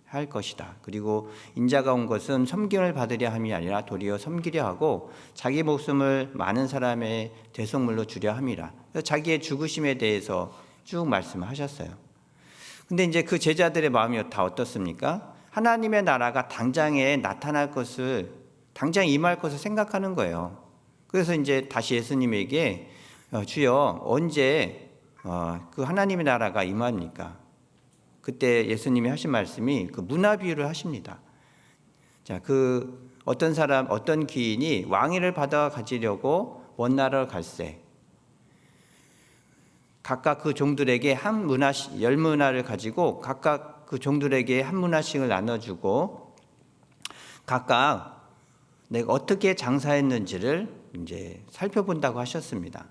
할 것이다. 그리고 인자가 온 것은 섬김을 받으려 함이 아니라 도리어 섬기려 하고 자기 목숨을 많은 사람의 대속물로 주려 함이라. 자기의 죽으심에 대해서 쭉 말씀하셨어요. 근데 이제 그 제자들의 마음이 다 어떻습니까? 하나님의 나라가 당장에 나타날 것을, 당장 임할 것을 생각하는 거예요. 그래서 이제 다시 예수님에게 주여 언제 그 하나님의 나라가 임합니까? 그때 예수님이 하신 말씀이 그 문화 비유를 하십니다. 자, 그 어떤 귀인이 왕위를 받아 가지려고 먼 나라를 갈새 각각 그 종들에게 한 문화씩, 10문화를 가지고 각각 그 종들에게 한 문화씩을 나눠주고 각각 내가 어떻게 장사했는지를 이제 살펴본다고 하셨습니다.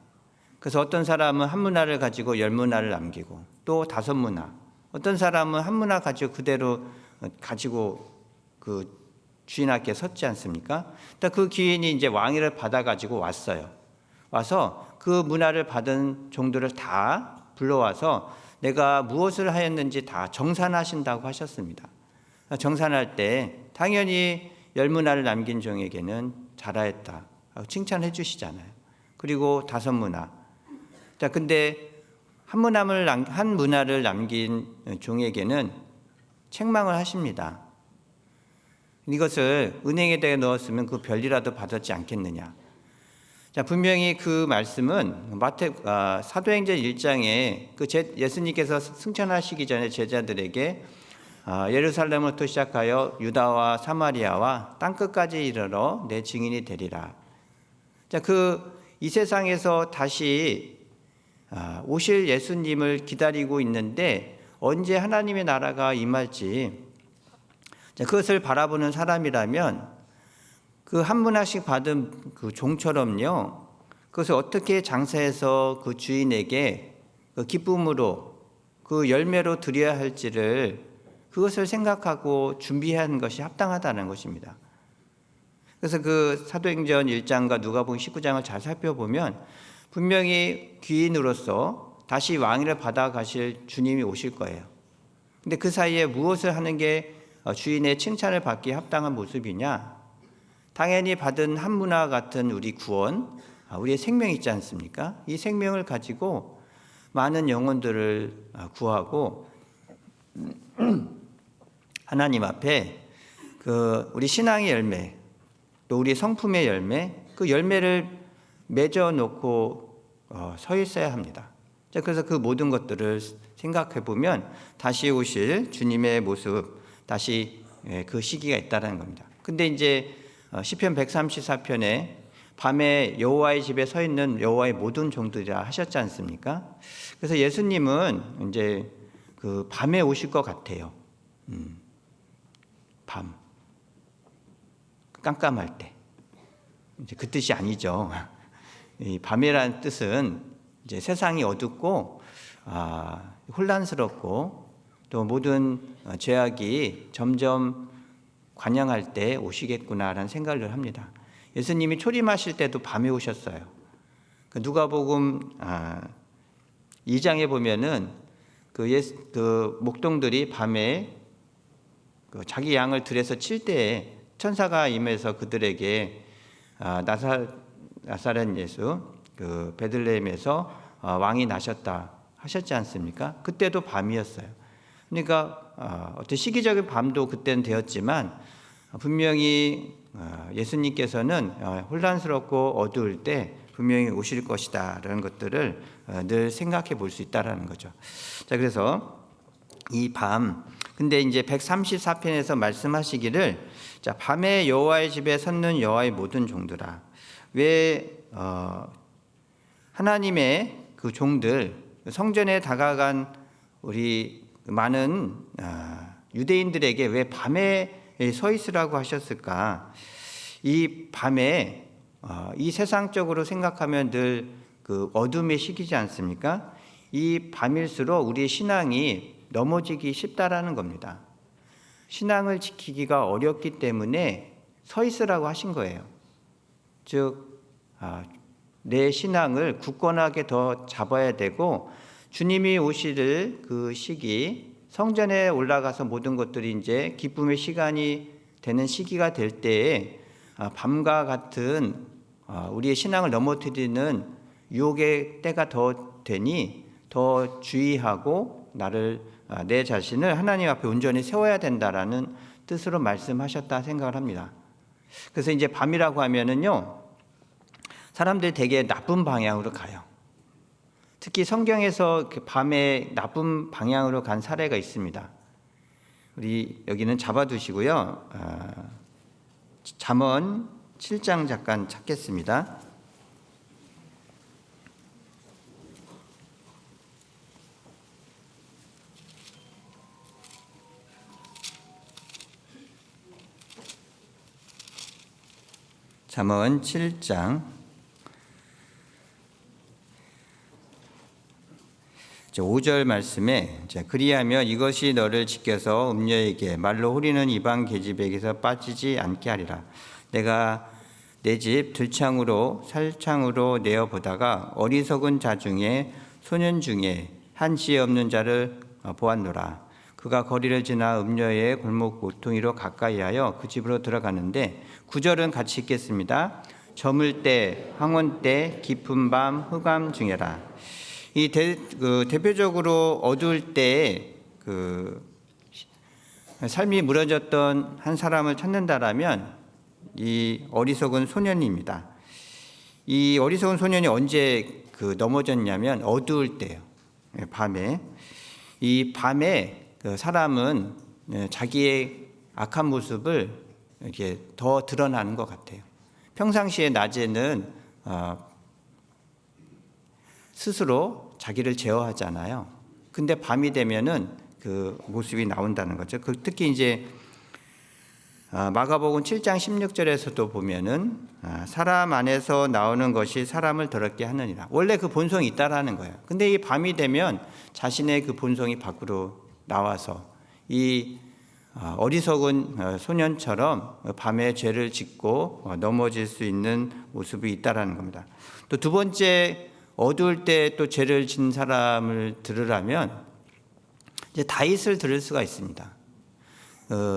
그래서 어떤 사람은 한 문화를 가지고 10문화를 남기고 또 5문화, 어떤 사람은 한 문화 가지고 그대로 가지고 그 주인 앞에 섰지 않습니까? 그 귀인이 이제 왕위를 받아 가지고 왔어요. 와서 그 문화를 받은 종들을 다 불러와서 내가 무엇을 하였는지 다 정산하신다고 하셨습니다. 정산할 때 당연히 10문화를 남긴 종에게는 잘하였다 칭찬해 주시잖아요. 그리고 5문화. 자, 근데 한 문화를 남긴 종에게는 책망을 하십니다. 이것을 은행에다 넣었으면 그 별이라도 받았지 않겠느냐. 자, 분명히 그 말씀은 사도행전 1장에 예수님께서 승천하시기 전에 제자들에게 예루살렘부터 시작하여 유다와 사마리아와 땅끝까지 이르러 내 증인이 되리라. 자, 이 세상에서 다시 오실 예수님을 기다리고 있는데 언제 하나님의 나라가 임할지 그것을 바라보는 사람이라면 그 한 문화씩 받은 그 종처럼요, 그것을 어떻게 장사해서 그 주인에게 그 기쁨으로 그 열매로 드려야 할지를 그것을 생각하고 준비하는 것이 합당하다는 것입니다. 그래서 그 사도행전 1장과 누가복음 19장을 잘 살펴보면 분명히 귀인으로서 다시 왕위를 받아 가실 주님이 오실 거예요. 근데 그 사이에 무엇을 하는 게 주인의 칭찬을 받기 합당한 모습이냐? 당연히 받은 한 문화 같은 우리 구원, 우리의 생명이 있지 않습니까? 이 생명을 가지고 많은 영혼들을 구하고 하나님 앞에 우리 신앙의 열매, 또 우리 성품의 열매, 그 열매를 맺어 놓고 서 있어야 합니다. 그래서 그 모든 것들을 생각해 보면 다시 오실 주님의 모습, 다시 그 시기가 있다는 겁니다. 근데 이제 시편 134편에 밤에 여호와의 집에 서 있는 여호와의 모든 종들이라 하셨지 않습니까? 그래서 예수님은 이제 그 밤에 오실 것 같아요. 밤 깜깜할 때. 이제 그 뜻이 아니죠. 이 밤이라는 뜻은 이제 세상이 어둡고 혼란스럽고 또 모든 죄악이 점점 관영할 때 오시겠구나라는 생각을 합니다. 예수님이 초림하실 때도 밤에 오셨어요. 누가복음 2장에 보면은 그 목동들이 밤에 자기 양을 들에서 칠 때에 천사가 임해서 그들에게 나사렛 예수 그 베들레헴에서 왕이 나셨다 하셨지 않습니까? 그때도 밤이었어요. 그러니까 어떤 시기적인 밤도 그때는 되었지만 분명히 예수님께서는 혼란스럽고 어두울 때 분명히 오실 것이다라는 것들을 늘 생각해 볼 수 있다라는 거죠. 자, 그래서 이 밤, 근데 이제 134편에서 말씀하시기를, 자, 밤에 여호와의 집에 섰는 여호와의 모든 종들아. 왜 하나님의 그 종들, 성전에 다가간 우리 많은 유대인들에게 왜 밤에 서 있으라고 하셨을까? 이 밤에 이 세상적으로 생각하면 늘 그 어둠의 시기지 않습니까? 이 밤일수록 우리의 신앙이 넘어지기 쉽다라는 겁니다. 신앙을 지키기가 어렵기 때문에 서 있으라고 하신 거예요. 즉 내 신앙을 굳건하게 더 잡아야 되고, 주님이 오실 그 시기, 성전에 올라가서 모든 것들이 이제 기쁨의 시간이 되는 시기가 될 때에 밤과 같은 우리의 신앙을 넘어뜨리는 유혹의 때가 더 되니 더 주의하고 내 자신을 하나님 앞에 온전히 세워야 된다라는 뜻으로 말씀하셨다 생각을 합니다. 그래서 이제 밤이라고 하면은요, 사람들이 되게 나쁜 방향으로 가요. 특히 성경에서 밤에 나쁜 방향으로 간 사례가 있습니다. 우리 여기는 잡아두시고요. 잠언 7장 잠깐 찾겠습니다. 잠언 7장 5절 말씀에, 그리하며 이것이 너를 지켜서 음녀에게 말로 후리는 이방 계집에게서 빠지지 않게 하리라. 내가 내 집 들창으로 살창으로 내어 보다가 어리석은 자 중에 소년 중에 한 지혜 없는 자를 보았노라. 그가 거리를 지나 음녀의 골목 모퉁이로 가까이하여 그 집으로 들어가는데, 9절은 같이 읽겠습니다. 저물 때, 황혼 때, 깊은 밤, 흑암 중에라. 이 대표적으로 어두울 때 삶이 무너졌던 한 사람을 찾는다라면 이 어리석은 소년입니다. 이 어리석은 소년이 언제 넘어졌냐면 어두울 때요. 밤에. 이 밤에 사람은 자기의 악한 모습을 이렇게 더 드러나는 것 같아요. 평상시에 낮에는 스스로 자기를 제어하잖아요. 근데 밤이 되면은 그 모습이 나온다는 거죠. 특히 이제 마가복음 7장 16절에서도 보면은 사람 안에서 나오는 것이 사람을 더럽게 하느니라. 원래 그 본성이 있다라는 거예요. 근데 이 밤이 되면 자신의 그 본성이 밖으로 나와서 이 어리석은 소년처럼 밤에 죄를 짓고 넘어질 수 있는 모습이 있다라는 겁니다. 또 두 번째, 어두울 때 또 죄를 진 사람을 들으라면 이제 다윗을 들을 수가 있습니다.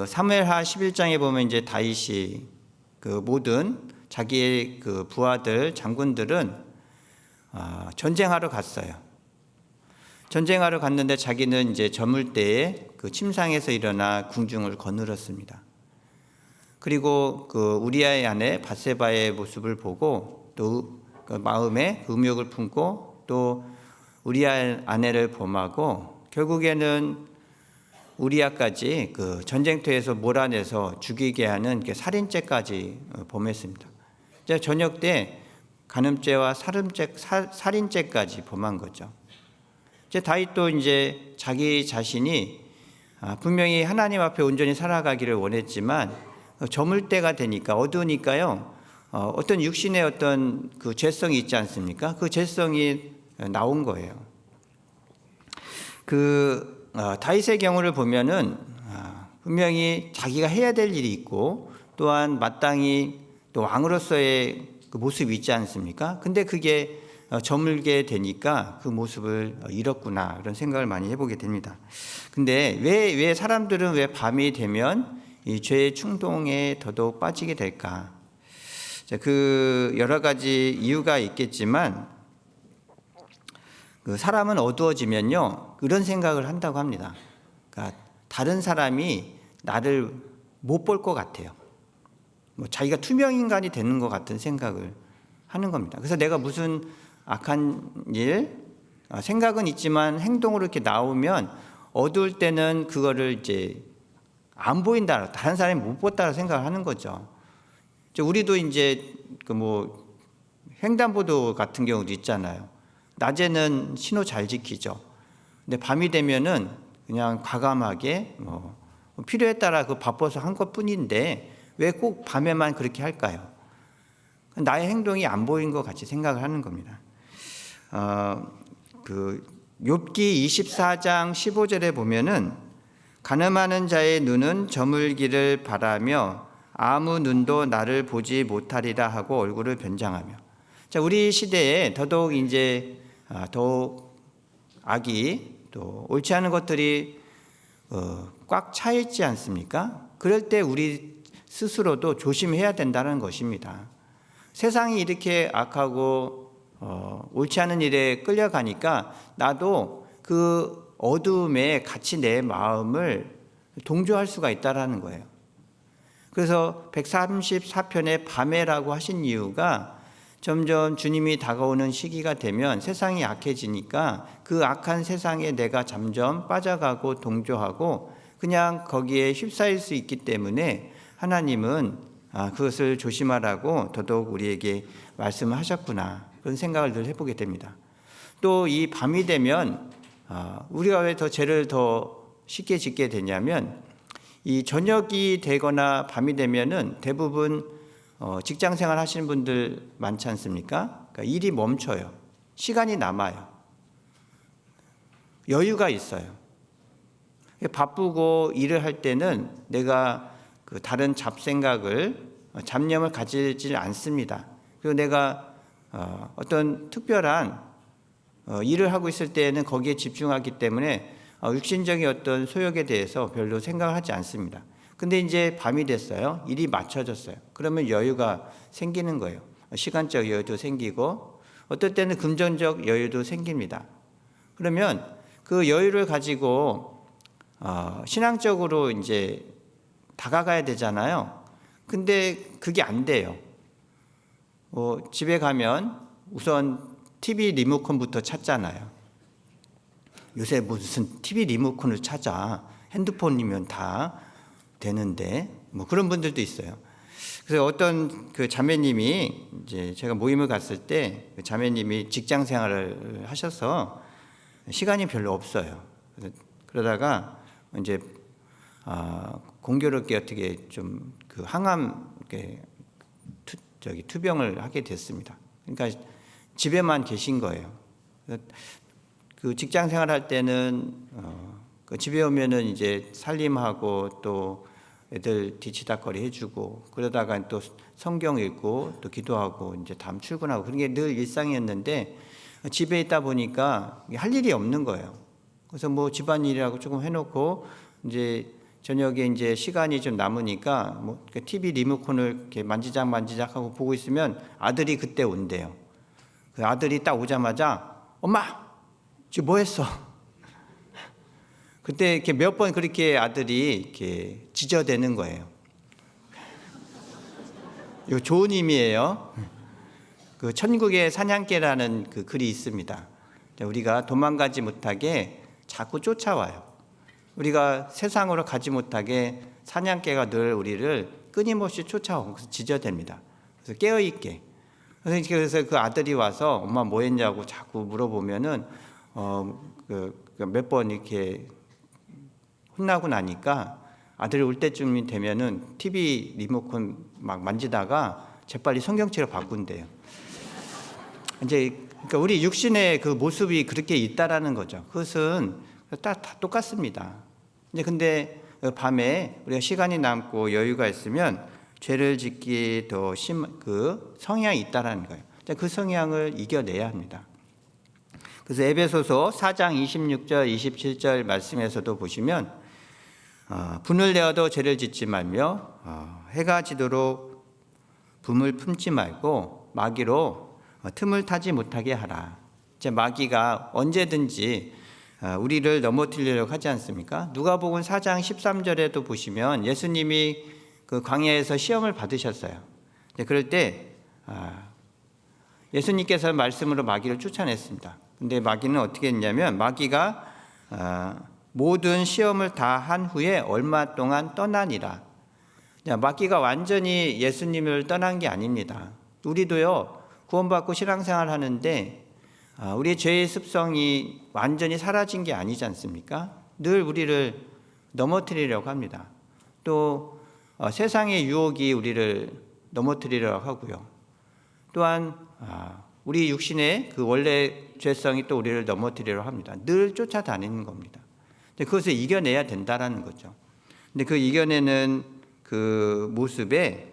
사무엘하 11장에 보면 이제 다윗이 모든 자기의 부하들, 장군들은 전쟁하러 갔어요. 전쟁하러 갔는데 자기는 이제 저물 때에 침상에서 일어나 궁중을 거느렸습니다. 그리고 우리아의 아내 밧세바의 모습을 보고 또 마음에 음욕을 품고 또 우리아의 아내를 범하고 결국에는 우리아까지 전쟁터에서 몰아내서 죽이게 하는 살인죄까지 범했습니다. 저녁 때 간음죄와 살인죄까지 범한 거죠. 다윗도 이제 자기 자신이 분명히 하나님 앞에 온전히 살아가기를 원했지만 저물 때가 되니까 어두우니까요. 어떤 육신의 어떤 죄성이 있지 않습니까? 그 죄성이 나온 거예요. 다윗의 경우를 보면은 분명히 자기가 해야 될 일이 있고 또한 마땅히 또 왕으로서의 모습이 있지 않습니까? 근데 그게 저물게 되니까 그 모습을 잃었구나 그런 생각을 많이 해보게 됩니다. 근데 왜 사람들은 왜 밤이 되면 이 죄의 충동에 더더욱 빠지게 될까? 그 여러 가지 이유가 있겠지만 그 사람은 어두워지면요 그런 생각을 한다고 합니다. 그러니까 다른 사람이 나를 못 볼 것 같아요. 뭐 자기가 투명 인간이 되는 것 같은 생각을 하는 겁니다. 그래서 내가 무슨 악한 일, 생각은 있지만 행동으로 이렇게 나오면 어두울 때는 그거를 이제 안 보인다, 다른 사람이 못 봤다고 생각을 하는 거죠. 우리도 이제 그 뭐 횡단보도 같은 경우도 있잖아요. 낮에는 신호 잘 지키죠. 근데 밤이 되면은 그냥 과감하게 뭐 필요에 따라 그 바빠서 한 것뿐인데 왜 꼭 밤에만 그렇게 할까요? 나의 행동이 안 보인 것 같이 생각을 하는 겁니다. 그 욥기 24장 15절에 보면은 가늠하는 자의 눈은 저물기를 바라며 아무 눈도 나를 보지 못하리라 하고 얼굴을 변장하며. 자, 우리 시대에 더더욱 이제 더욱 악이 또 옳지 않은 것들이 꽉 차 있지 않습니까? 그럴 때 우리 스스로도 조심해야 된다는 것입니다. 세상이 이렇게 악하고 옳지 않은 일에 끌려가니까 나도 그 어두움에 같이 내 마음을 동조할 수가 있다라는 거예요. 그래서 134편의 밤에라고 하신 이유가 점점 주님이 다가오는 시기가 되면 세상이 악해지니까 그 악한 세상에 내가 점점 빠져가고 동조하고 그냥 거기에 휩싸일 수 있기 때문에 하나님은 그것을 조심하라고 더더욱 우리에게 말씀하셨구나, 그런 생각을 늘 해보게 됩니다. 또 이 밤이 되면 우리가 왜 더 죄를 더 쉽게 짓게 되냐면 이 저녁이 되거나 밤이 되면은 대부분 직장 생활 하시는 분들 많지 않습니까? 그러니까 일이 멈춰요. 시간이 남아요. 여유가 있어요. 바쁘고 일을 할 때는 내가 그 다른 잡념을 가지지 않습니다. 그리고 내가 어떤 특별한 일을 하고 있을 때에는 거기에 집중하기 때문에 육신적인 어떤 소욕에 대해서 별로 생각을 하지 않습니다. 근데 이제 밤이 됐어요. 일이 맞춰졌어요. 그러면 여유가 생기는 거예요. 시간적 여유도 생기고 어떨 때는 금전적 여유도 생깁니다. 그러면 그 여유를 가지고 신앙적으로 이제 다가가야 되잖아요. 근데 그게 안 돼요. 집에 가면 우선 TV 리모컨부터 찾잖아요. 요새 무슨 TV 리모컨을 찾아. 핸드폰이면 다 되는데, 뭐 그런 분들도 있어요. 그래서 어떤 그 자매님이 이제 제가 모임을 갔을 때 그 자매님이 직장 생활을 하셔서 시간이 별로 없어요. 그러다가 이제 공교롭게 어떻게 좀 그 항암 투병을 하게 됐습니다. 그러니까 집에만 계신 거예요. 그 직장 생활할 때는 그 집에 오면은 이제 살림하고 또 애들 뒤치다거리 해주고 그러다가 또 성경 읽고 또 기도하고 이제 다음 출근하고 그런 게 늘 일상이었는데 집에 있다 보니까 할 일이 없는 거예요. 그래서 뭐 집안일이라고 조금 해놓고 이제 저녁에 이제 시간이 좀 남으니까 뭐 TV 리모컨을 이렇게 만지작 하고 보고 있으면 아들이 그때 온대요. 그 아들이 딱 오자마자 엄마 지금 뭐 했어? 그때 이렇게 몇 번 그렇게 아들이 이렇게 지저대는 거예요. 이거 좋은 의미예요. 그 천국의 사냥개라는 그 글이 있습니다. 우리가 도망가지 못하게 자꾸 쫓아와요. 우리가 세상으로 가지 못하게 사냥개가 늘 우리를 끊임없이 쫓아오고 지저댑니다. 그래서 깨어있게. 그래서 그 아들이 와서 엄마 뭐 했냐고 자꾸 물어보면은 몇 번 이렇게 혼나고 나니까 아들이 올 때쯤이 되면은 TV 리모컨 막 만지다가 재빨리 성경책을 바꾼대요. 이제 그러니까 우리 육신의 그 모습이 그렇게 있다라는 거죠. 그것은 다 똑같습니다. 이제 근데 밤에 우리가 시간이 남고 여유가 있으면 죄를 짓기 더 그 성향이 있다라는 거예요. 그 성향을 이겨내야 합니다. 그래서 에베소서 4장 26절 27절 말씀에서도 보시면 분을 내어도 죄를 짓지 말며 해가 지도록 붐을 품지 말고 마귀로 틈을 타지 못하게 하라. 이제 마귀가 언제든지 우리를 넘어뜨리려고 하지 않습니까? 누가복음 4장 13절에도 보시면 예수님이 그 광야에서 시험을 받으셨어요. 그럴 때 예수님께서 말씀으로 마귀를 쫓아냈습니다. 근데 마귀는 어떻게 했냐면 마귀가 모든 시험을 다 한 후에 얼마 동안 떠나니라. 마귀가 완전히 예수님을 떠난 게 아닙니다. 우리도요, 구원받고 신앙생활 하는데 우리의 죄의 습성이 완전히 사라진 게 아니지 않습니까? 늘 우리를 넘어뜨리려고 합니다. 또 세상의 유혹이 우리를 넘어뜨리려고 하고요. 또한 우리 육신의 그 원래 죄성이 또 우리를 넘어뜨리려고 합니다. 늘 쫓아다니는 겁니다. 근데 그것을 이겨내야 된다라는 거죠. 근데 그 이겨내는 그 모습에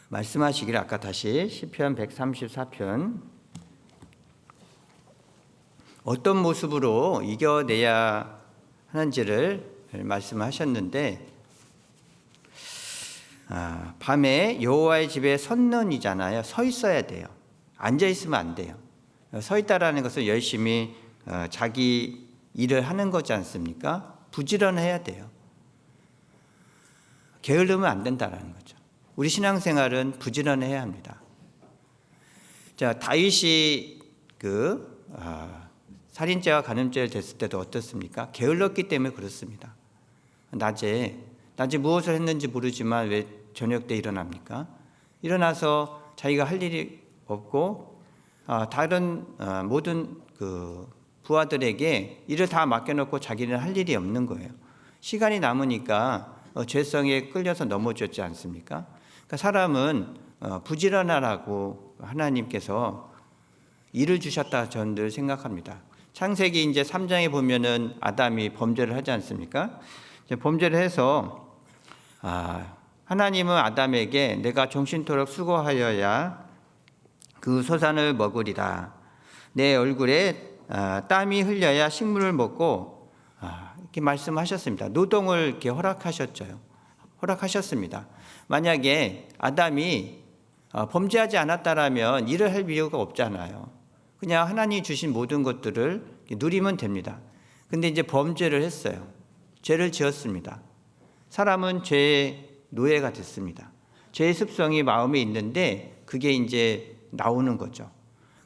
말씀하시기를 아까 다시 시편 134편 어떤 모습으로 이겨내야 하는지를 말씀하셨는데 밤에 여호와의 집에 선론이잖아요. 서 있어야 돼요. 앉아 있으면 안 돼요. 서 있다라는 것은 열심히 자기 일을 하는 거지 않습니까? 부지런해야 돼요. 게으르면 안 된다라는 거죠. 우리 신앙생활은 부지런해야 합니다. 자, 다윗이 살인죄와 간음죄를 됐을 때도 어떻습니까? 게을렀기 때문에 그렇습니다. 낮에 무엇을 했는지 모르지만 왜 저녁 때 일어납니까? 일어나서 자기가 할 일이 없고 다른 모든 그 부하들에게 일을 다 맡겨놓고 자기는 할 일이 없는 거예요. 시간이 남으니까 죄성에 끌려서 넘어졌지 않습니까? 그러니까 사람은 부지런하라고 하나님께서 일을 주셨다 저는 늘 생각합니다. 창세기 이제 3장에 보면은 아담이 범죄를 하지 않습니까? 이제 범죄를 해서 하나님은 아담에게 내가 종신토록 수고하여야 그 소산을 먹으리라. 내 얼굴에 땀이 흘려야 식물을 먹고 이렇게 말씀하셨습니다. 노동을 이렇게 허락하셨습니다. 만약에 아담이 범죄하지 않았다라면 일을 할 필요가 없잖아요. 그냥 하나님이 주신 모든 것들을 누리면 됩니다. 근데 이제 범죄를 했어요. 죄를 지었습니다. 사람은 죄의 노예가 됐습니다. 죄의 습성이 마음에 있는데 그게 이제 나오는 거죠.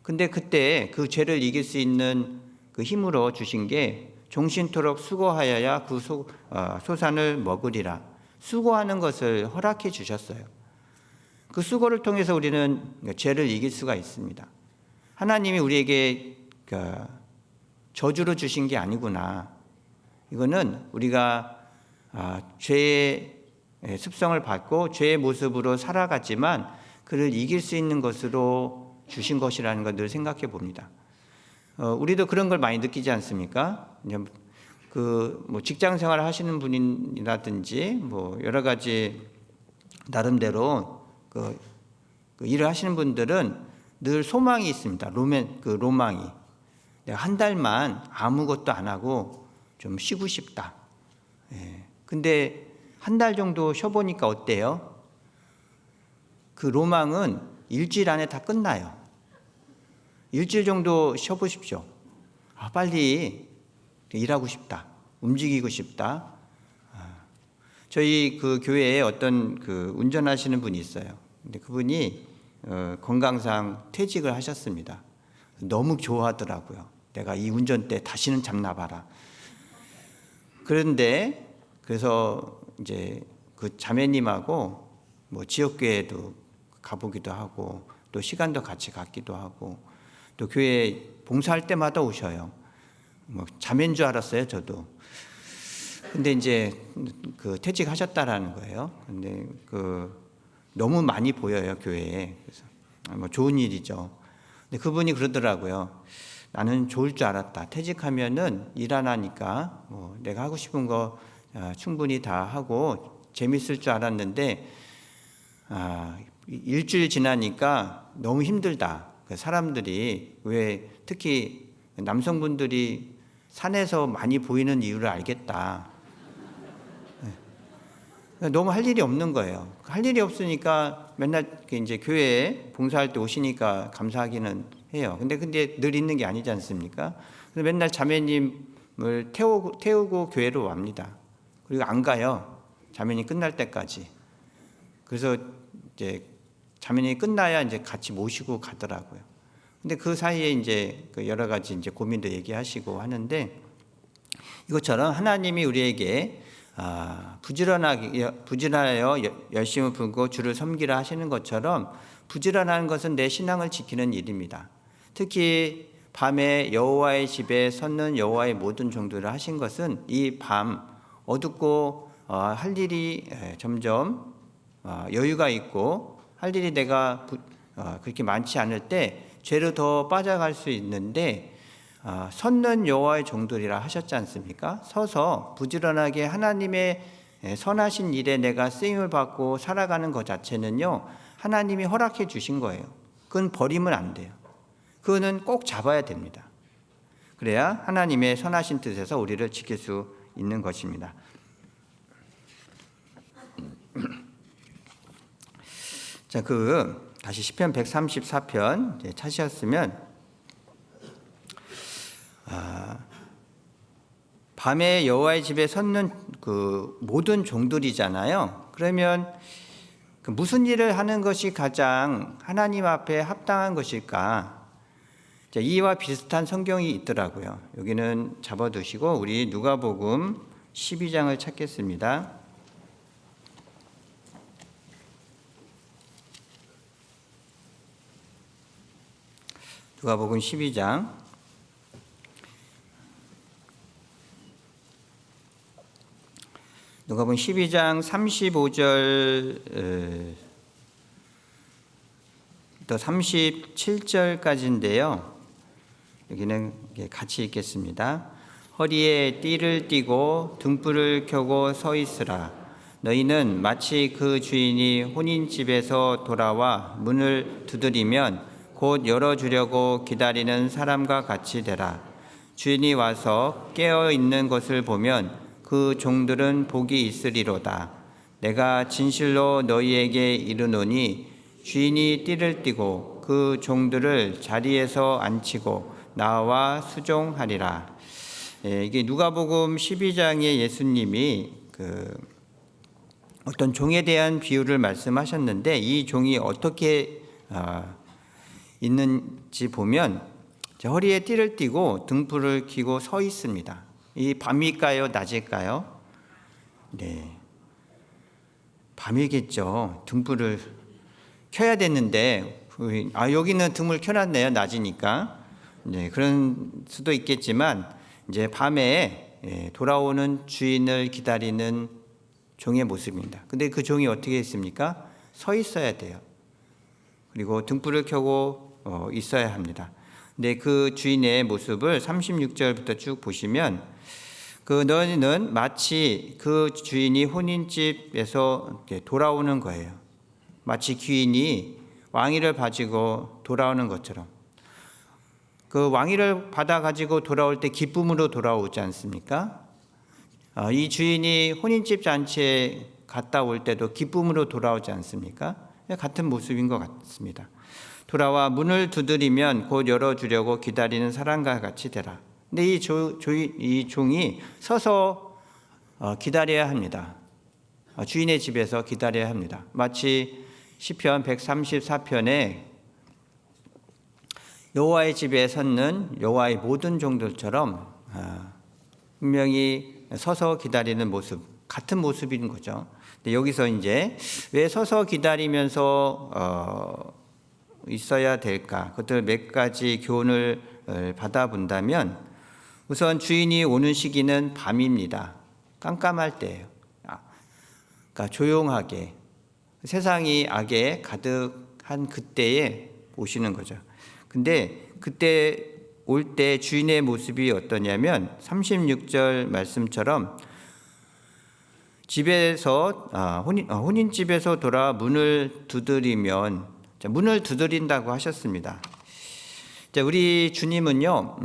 근데 그때 그 죄를 이길 수 있는 그 힘으로 주신 게 종신토록 수고하여야 그 소산을 먹으리라. 수고하는 것을 허락해 주셨어요. 그 수고를 통해서 우리는 죄를 이길 수가 있습니다. 하나님이 우리에게 저주로 주신 게 아니구나. 이거는 우리가 죄의 습성을 받고 죄의 모습으로 살아갔지만 그를 이길 수 있는 것으로 주신 것이라는 걸 늘 생각해 봅니다. 우리도 그런 걸 많이 느끼지 않습니까? 뭐 직장 생활을 하시는 분이라든지 뭐 여러 가지 나름대로 그 일을 하시는 분들은 늘 소망이 있습니다. 로망이. 내가 한 달만 아무것도 안 하고 좀 쉬고 싶다. 근데 한 달 정도 쉬어보니까 어때요? 그 로망은 일주일 안에 다 끝나요. 일주일 정도 쉬어보십시오. 빨리 일하고 싶다. 움직이고 싶다. 저희 그 교회에 어떤 그 운전하시는 분이 있어요. 근데 그분이 건강상 퇴직을 하셨습니다. 너무 좋아하더라고요. 내가 이 운전대 다시는 잡나봐라. 그래서 이제 그 자매님하고 뭐 지역교회도 가보기도 하고 또 시간도 같이 갖기도 하고 또 교회 봉사할 때마다 오셔요. 뭐 자매인 줄 알았어요, 저도. 근데 이제 그 퇴직하셨다라는 거예요. 근데 너무 많이 보여요, 교회에. 그래서 뭐 좋은 일이죠. 근데 그분이 그러더라고요. 나는 좋을 줄 알았다. 퇴직하면은 일 안 하니까 뭐 내가 하고 싶은 거 충분히 다 하고 재밌을 줄 알았는데 일주일 지나니까 너무 힘들다. 사람들이 왜 특히 남성분들이 산에서 많이 보이는 이유를 알겠다. 너무 할 일이 없는 거예요. 할 일이 없으니까 맨날 이제 교회에 봉사할 때 오시니까 감사하기는 해요. 근데 늘 있는 게 아니지 않습니까? 그래서 맨날 자매님을 태우고 교회로 옵니다. 그리고 안 가요. 자매님 끝날 때까지. 그래서 이제 자매님이 끝나야 이제 같이 모시고 가더라고요. 근데 그 사이에 이제 여러 가지 이제 고민도 얘기하시고 하는데, 이것처럼 하나님이 우리에게 부지런하여 열심을 품고 주를 섬기라 하시는 것처럼, 부지런하는 것은 내 신앙을 지키는 일입니다. 특히 밤에 여호와의 집에 섰는 여호와의 모든 종들을 하신 것은, 이 밤 어둡고 할 일이 점점 여유가 있고 할 일이 내가 그렇게 많지 않을 때 죄로 더 빠져갈 수 있는데, 섰는 여호와의 종들이라 하셨지 않습니까? 서서 부지런하게 하나님의 선하신 일에 내가 쓰임을 받고 살아가는 것 자체는요, 하나님이 허락해 주신 거예요. 그건 버리면 안 돼요. 그거는 꼭 잡아야 됩니다. 그래야 하나님의 선하신 뜻에서 우리를 지킬 수 있는 것입니다. 자, 다시 시편 134편 찾으셨으면, 밤에 여호와의 집에 섰는 그 모든 종들이잖아요. 그러면 무슨 일을 하는 것이 가장 하나님 앞에 합당한 것일까? 이와 비슷한 성경이 있더라고요. 여기는 잡아두시고 우리 누가복음 12장을 찾겠습니다. 누가복음 12장. 누가복음 12장 35절 또 37절까지인데요. 여기는 같이 읽겠습니다. 허리에 띠를 띠고 등불을 켜고 서 있으라. 너희는 마치 그 주인이 혼인집에서 돌아와 문을 두드리면 곧 열어주려고 기다리는 사람과 같이 되라. 주인이 와서 깨어 있는 것을 보면 그 종들은 복이 있으리로다. 내가 진실로 너희에게 이르노니 주인이 띠를 띠고 그 종들을 자리에서 앉히고 나와 수종하리라. 이게 누가복음 12장에 예수님이 어떤 종에 대한 비유를 말씀하셨는데, 이 종이 어떻게 있는지 보면 허리에 띠를 띠고 등불을 켜고 서 있습니다. 이 밤일까요, 낮일까요? 네, 밤이겠죠. 등불을 켜야 되는데 여기는 등을 켜놨네요. 낮이니까. 네, 그런 수도 있겠지만 이제 밤에 돌아오는 주인을 기다리는 종의 모습입니다. 근데 그 종이 어떻게 했습니까? 서 있어야 돼요. 그리고 등불을 켜고 있어야 합니다. 근데 그 주인의 모습을 36절부터 쭉 보시면, 너희는 마치 그 주인이 혼인집에서 돌아오는 거예요. 마치 귀인이 왕위를 가지고 돌아오는 것처럼. 그 왕위를 받아 가지고 돌아올 때 기쁨으로 돌아오지 않습니까? 이 주인이 혼인집 잔치에 갔다 올 때도 기쁨으로 돌아오지 않습니까? 같은 모습인 것 같습니다. 돌아와 문을 두드리면 곧 열어주려고 기다리는 사람과 같이 되라. 근데 이 종이 서서 기다려야 합니다. 주인의 집에서 기다려야 합니다. 마치 시편 134편에 여호와의 집에 섰는 여호와의 모든 종들처럼 분명히 서서 기다리는 모습, 같은 모습인 거죠. 근데 여기서 이제 왜 서서 기다리면서 있어야 될까? 그것들 몇 가지 교훈을 받아본다면, 우선 주인이 오는 시기는 밤입니다. 깜깜할 때예요. 그러니까 조용하게, 세상이 악에 가득한 그때에 오시는 거죠. 근데 그때 올 때 주인의 모습이 어떠냐면 36절 말씀처럼 집에서 혼인집에서 돌아 문을 두드리면, 문을 두드린다고 하셨습니다. 우리 주님은요,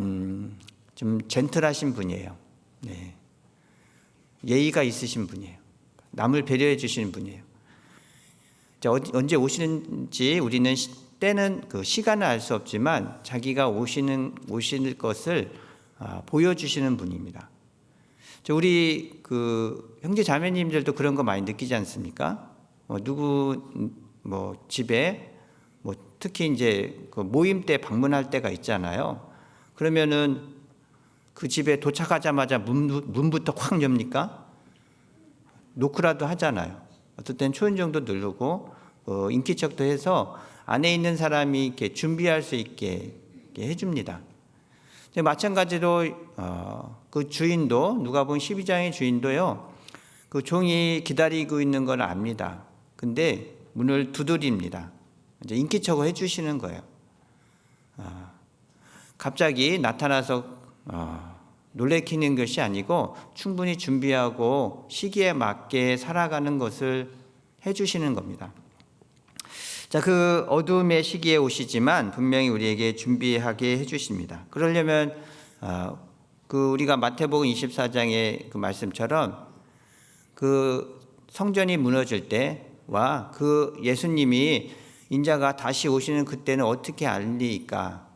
좀 젠틀하신 분이에요. 네. 예의가 있으신 분이에요. 남을 배려해 주시는 분이에요. 언제 오시는지 우리는 때는 그 시간을 알 수 없지만 자기가 오실 것을 보여주시는 분입니다. 우리 그 형제 자매님들도 그런 거 많이 느끼지 않습니까? 누구 집에 특히 이제 그 모임 때 방문할 때가 있잖아요. 그러면은 그 집에 도착하자마자 문부터 확 엽니까? 노크라도 하잖아요. 어떨 땐 초인종도 누르고 인기척도 해서 안에 있는 사람이 이렇게 준비할 수 있게 해줍니다. 마찬가지로 그 주인도 누가복음 12장의 주인도요. 그 종이 기다리고 있는 걸 압니다. 근데 문을 두드립니다. 이제 인기척을 해주시는 거예요. 갑자기 나타나서 놀래키는 것이 아니고 충분히 준비하고 시기에 맞게 살아가는 것을 해주시는 겁니다. 그 어둠의 시기에 오시지만 분명히 우리에게 준비하게 해주십니다. 그러려면 그 우리가 마태복음 24장의 그 말씀처럼 그 성전이 무너질 때와 그 예수님이 인자가 다시 오시는 그때는 어떻게 알리까?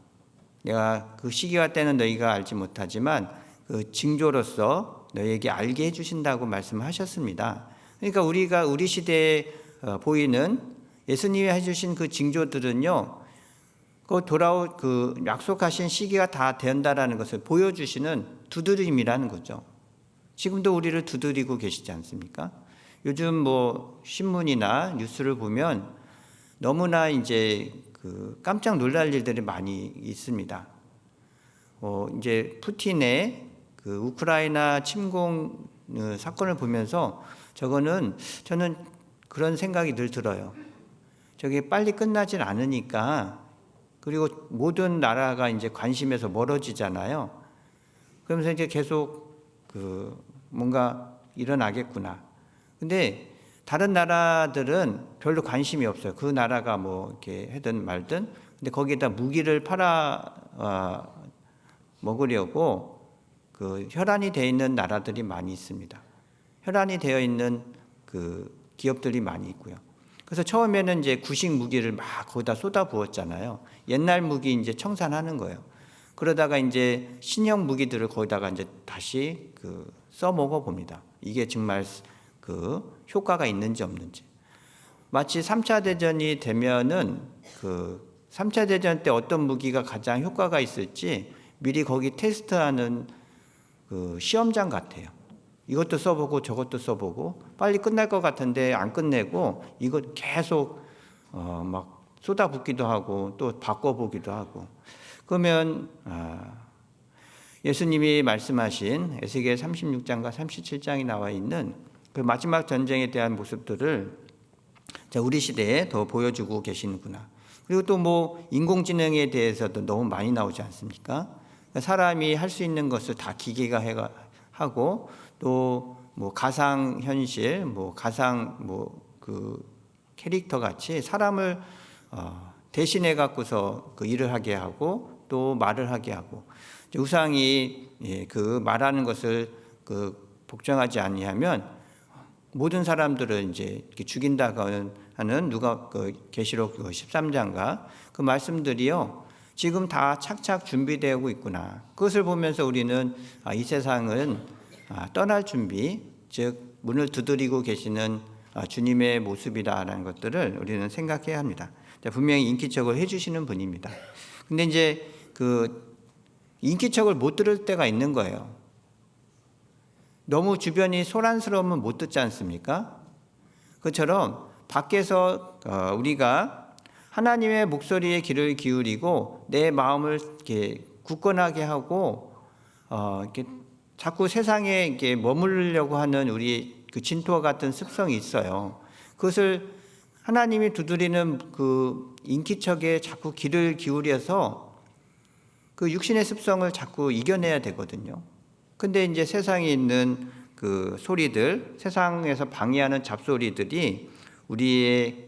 내가 그 시기와 때는 너희가 알지 못하지만 그 징조로서 너희에게 알게 해주신다고 말씀하셨습니다. 그러니까 우리가 우리 시대에 보이는 예수님이 해주신 그 징조들은요, 그 돌아올 그 약속하신 시기가 다 된다라는 것을 보여주시는 두드림이라는 거죠. 지금도 우리를 두드리고 계시지 않습니까? 요즘 신문이나 뉴스를 보면 너무나 이제 그 깜짝 놀랄 일들이 많이 있습니다. 이제 푸틴의 그 우크라이나 침공 사건을 보면서 저는 그런 생각이 늘 들어요. 저게 빨리 끝나질 않으니까, 그리고 모든 나라가 이제 관심에서 멀어지잖아요. 그러면서 이제 계속 뭔가 일어나겠구나. 근데 다른 나라들은 별로 관심이 없어요. 그 나라가 이렇게 하든 말든. 근데 거기에다 무기를 팔아 먹으려고 그 혈안이 되어 있는 나라들이 많이 있습니다. 혈안이 되어 있는 그 기업들이 많이 있고요. 그래서 처음에는 이제 구식 무기를 막 거기다 쏟아 부었잖아요. 옛날 무기 이제 청산하는 거예요. 그러다가 이제 신형 무기들을 거기다가 이제 다시 써먹어 봅니다. 이게 정말 그 효과가 있는지 없는지. 마치 3차 대전이 되면은 3차 대전 때 어떤 무기가 가장 효과가 있을지 미리 거기 테스트하는 그 시험장 같아요. 이것도 써보고 저것도 써보고 빨리 끝날 것 같은데 안 끝내고 이거 계속 막 쏟아붓기도 하고 또 바꿔보기도 하고. 그러면 예수님이 말씀하신 에스겔 36장과 37장이 나와 있는 그 마지막 전쟁에 대한 모습들을 우리 시대에 더 보여주고 계시는구나. 그리고 또 인공지능에 대해서도 너무 많이 나오지 않습니까? 사람이 할 수 있는 것을 다 기계가 하고 또 가상현실, 가상 그 캐릭터 같이 사람을 대신해 갖고서 그 일을 하게 하고 또 말을 하게 하고 우상이 그 말하는 것을 복종하지 아니하면 모든 사람들을 이제 이렇게 죽인다고 하는 계시록 13장과 그 말씀들이요. 지금 다 착착 준비되고 있구나. 그것을 보면서 우리는 이 세상은 떠날 준비, 즉 문을 두드리고 계시는 주님의 모습이다라는 것들을 우리는 생각해야 합니다. 분명히 인기척을 해주시는 분입니다. 근데 이제 그 인기척을 못 들을 때가 있는 거예요. 너무 주변이 소란스러우면 못 듣지 않습니까? 그처럼 밖에서 우리가 하나님의 목소리에 귀를 기울이고 내 마음을 이렇게 굳건하게 하고 이렇게 자꾸 세상에 이렇게 머무르려고 하는 우리 그 진토와 같은 습성이 있어요. 그것을 하나님이 두드리는 그 인기척에 자꾸 귀를 기울여서 그 육신의 습성을 자꾸 이겨내야 되거든요. 근데 이제 세상에 있는 그 소리들, 세상에서 방해하는 잡소리들이 우리의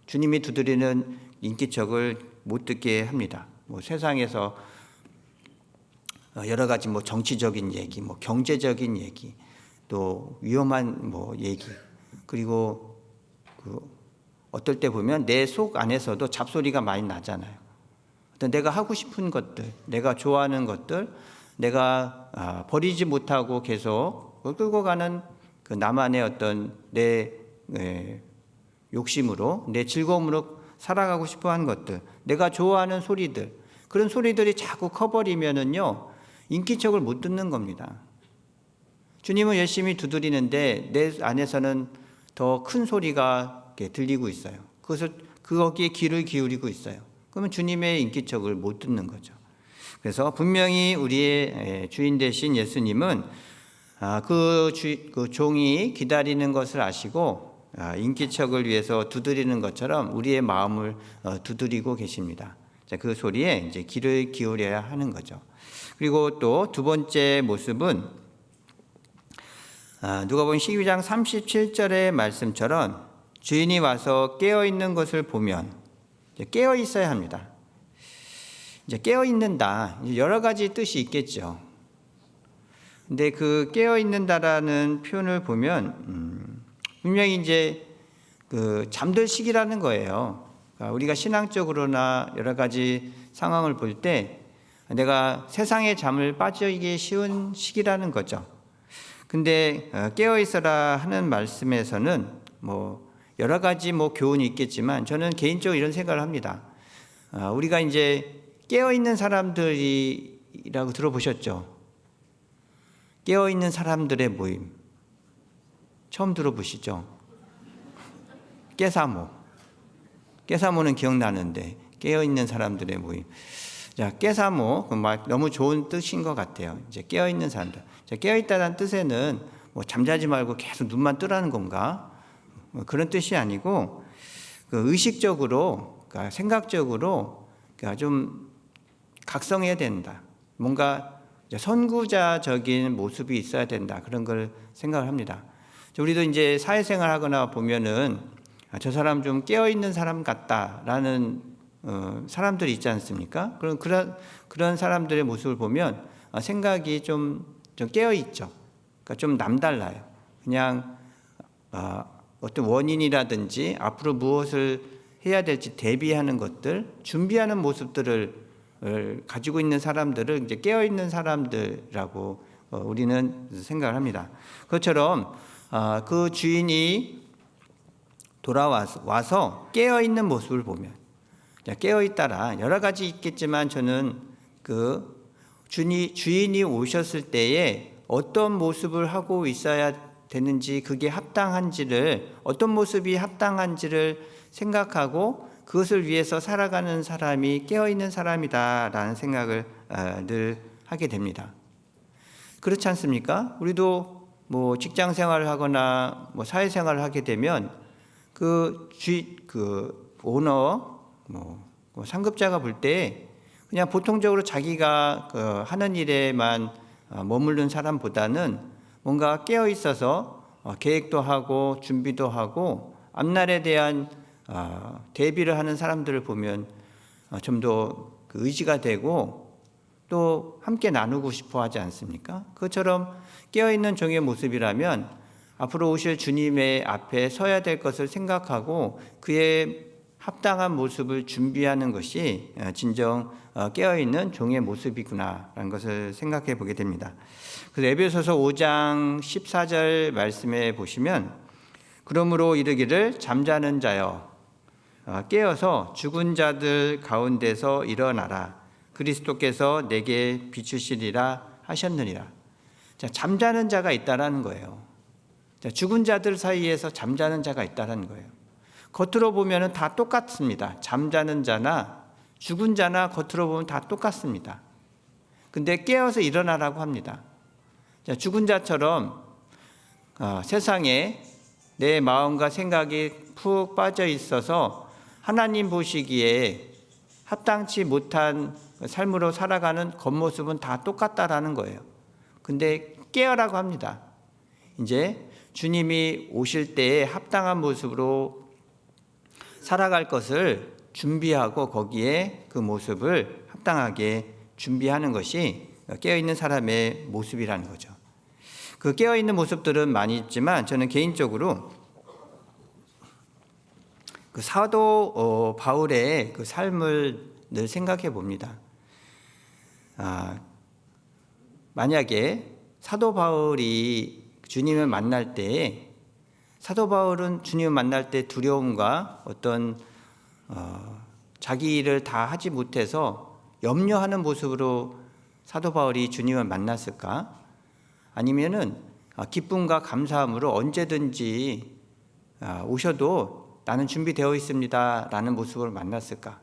주님이 두드리는 인기척을 못 듣게 합니다. 세상에서 여러 가지 정치적인 얘기, 경제적인 얘기, 또 위험한 얘기, 그리고 어떨 때 보면 내 속 안에서도 잡소리가 많이 나잖아요. 어떤 내가 하고 싶은 것들, 내가 좋아하는 것들, 내가 버리지 못하고 계속 끌고 가는 그 나만의 어떤 내 욕심으로, 내 즐거움으로 살아가고 싶어하는 것들, 내가 좋아하는 소리들, 그런 소리들이 자꾸 커버리면은요 인기척을 못 듣는 겁니다. 주님은 열심히 두드리는데 내 안에서는 더 큰 소리가 들리고 있어요. 거기에 귀를 기울이고 있어요. 그러면 주님의 인기척을 못 듣는 거죠. 그래서 분명히 우리의 주인 되신 예수님은 그 종이 기다리는 것을 아시고 인기척을 위해서 두드리는 것처럼 우리의 마음을 두드리고 계십니다. 자, 그 소리에 이제 귀를 기울여야 하는 거죠. 그리고 또 두 번째 모습은 누가복음 12장 37절의 말씀처럼 주인이 와서 깨어 있는 것을 보면 깨어 있어야 합니다. 이제 깨어 있는다, 여러 가지 뜻이 있겠죠. 근데 그 깨어 있는다라는 표현을 보면 분명히 이제 그 잠들 시기라는 거예요. 그러니까 우리가 신앙적으로나 여러 가지 상황을 볼 때 내가 세상의 잠을 빠지기 쉬운 시기라는 거죠. 근데 깨어 있어라 하는 말씀에서는 여러 가지 교훈이 있겠지만 저는 개인적으로 이런 생각을 합니다. 우리가 이제 깨어 있는 사람들이라고 들어보셨죠? 깨어 있는 사람들의 모임 처음 들어보시죠? 깨사모는 기억나는데 깨어 있는 사람들의 모임. 자, 깨사모 너무 좋은 뜻인 것 같아요. 이제 깨어 있는 사람들. 자, 깨어 있다는 뜻에는 잠자지 말고 계속 눈만 뜨라는 건가? 그런 뜻이 아니고 의식적으로, 그러니까 생각적으로 좀 각성해야 된다. 뭔가 선구자적인 모습이 있어야 된다. 그런 걸 생각을 합니다. 우리도 이제 사회생활 하거나 보면은 저 사람 좀 깨어 있는 사람 같다라는 사람들이 있지 않습니까? 그런 사람들의 모습을 보면 생각이 좀 깨어 있죠. 그러니까 좀 남달라요. 그냥 어떤 원인이라든지 앞으로 무엇을 해야 될지 대비하는 것들, 준비하는 모습들을 가지고 있는 사람들을 이제 깨어 있는 사람들이라고 우리는 생각을 합니다. 그것처럼 그 주인이 돌아와서 깨어 있는 모습을 보면, 깨어 있다라 여러 가지 있겠지만 저는 그 주인이 오셨을 때에 어떤 모습을 하고 있어야 되는지, 그게 합당한지를, 어떤 모습이 합당한지를 생각하고 그것을 위해서 살아가는 사람이 깨어있는 사람이다라는 생각을 늘 하게 됩니다. 그렇지 않습니까? 우리도 직장 생활을 하거나 사회생활을 하게 되면 그 오너, 상급자가 볼 때 그냥 보통적으로 자기가 하는 일에만 머무른 사람보다는 뭔가 깨어 있어서 계획도 하고 준비도 하고 앞날에 대한 대비를 하는 사람들을 보면 좀 더 의지가 되고 또 함께 나누고 싶어 하지 않습니까? 그것처럼 깨어있는 종의 모습이라면 앞으로 오실 주님의 앞에 서야 될 것을 생각하고 그의 합당한 모습을 준비하는 것이 진정 깨어있는 종의 모습이구나라는 것을 생각해 보게 됩니다. 그래서 에베소서 5장 14절 말씀에 보시면 그러므로 이르기를 잠자는 자여 깨어서 죽은 자들 가운데서 일어나라. 그리스도께서 내게 비추시리라 하셨느니라. 자, 잠자는 자가 있다라는 거예요. 자, 죽은 자들 사이에서 잠자는 자가 있다라는 거예요. 겉으로 보면은 다 똑같습니다. 잠자는 자나 죽은 자나 겉으로 보면 다 똑같습니다. 근데 깨어서 일어나라고 합니다. 자, 죽은 자처럼 세상에 내 마음과 생각이 푹 빠져 있어서 하나님 보시기에 합당치 못한 삶으로 살아가는 겉모습은 다 똑같다라는 거예요. 근데 깨어라고 합니다. 이제 주님이 오실 때에 합당한 모습으로 살아갈 것을 준비하고 거기에 그 모습을 합당하게 준비하는 것이 깨어있는 사람의 모습이라는 거죠. 그 깨어있는 모습들은 많이 있지만 저는 개인적으로 그 사도 바울의 그 삶을 늘 생각해 봅니다. 만약에 사도 바울이 주님을 만날 때, 사도 바울은 주님을 만날 때 두려움과 어떤 자기 일을 다 하지 못해서 염려하는 모습으로 사도 바울이 주님을 만났을까? 아니면은 기쁨과 감사함으로 언제든지 오셔도 나는 준비되어 있습니다 라는 모습을 만났을까?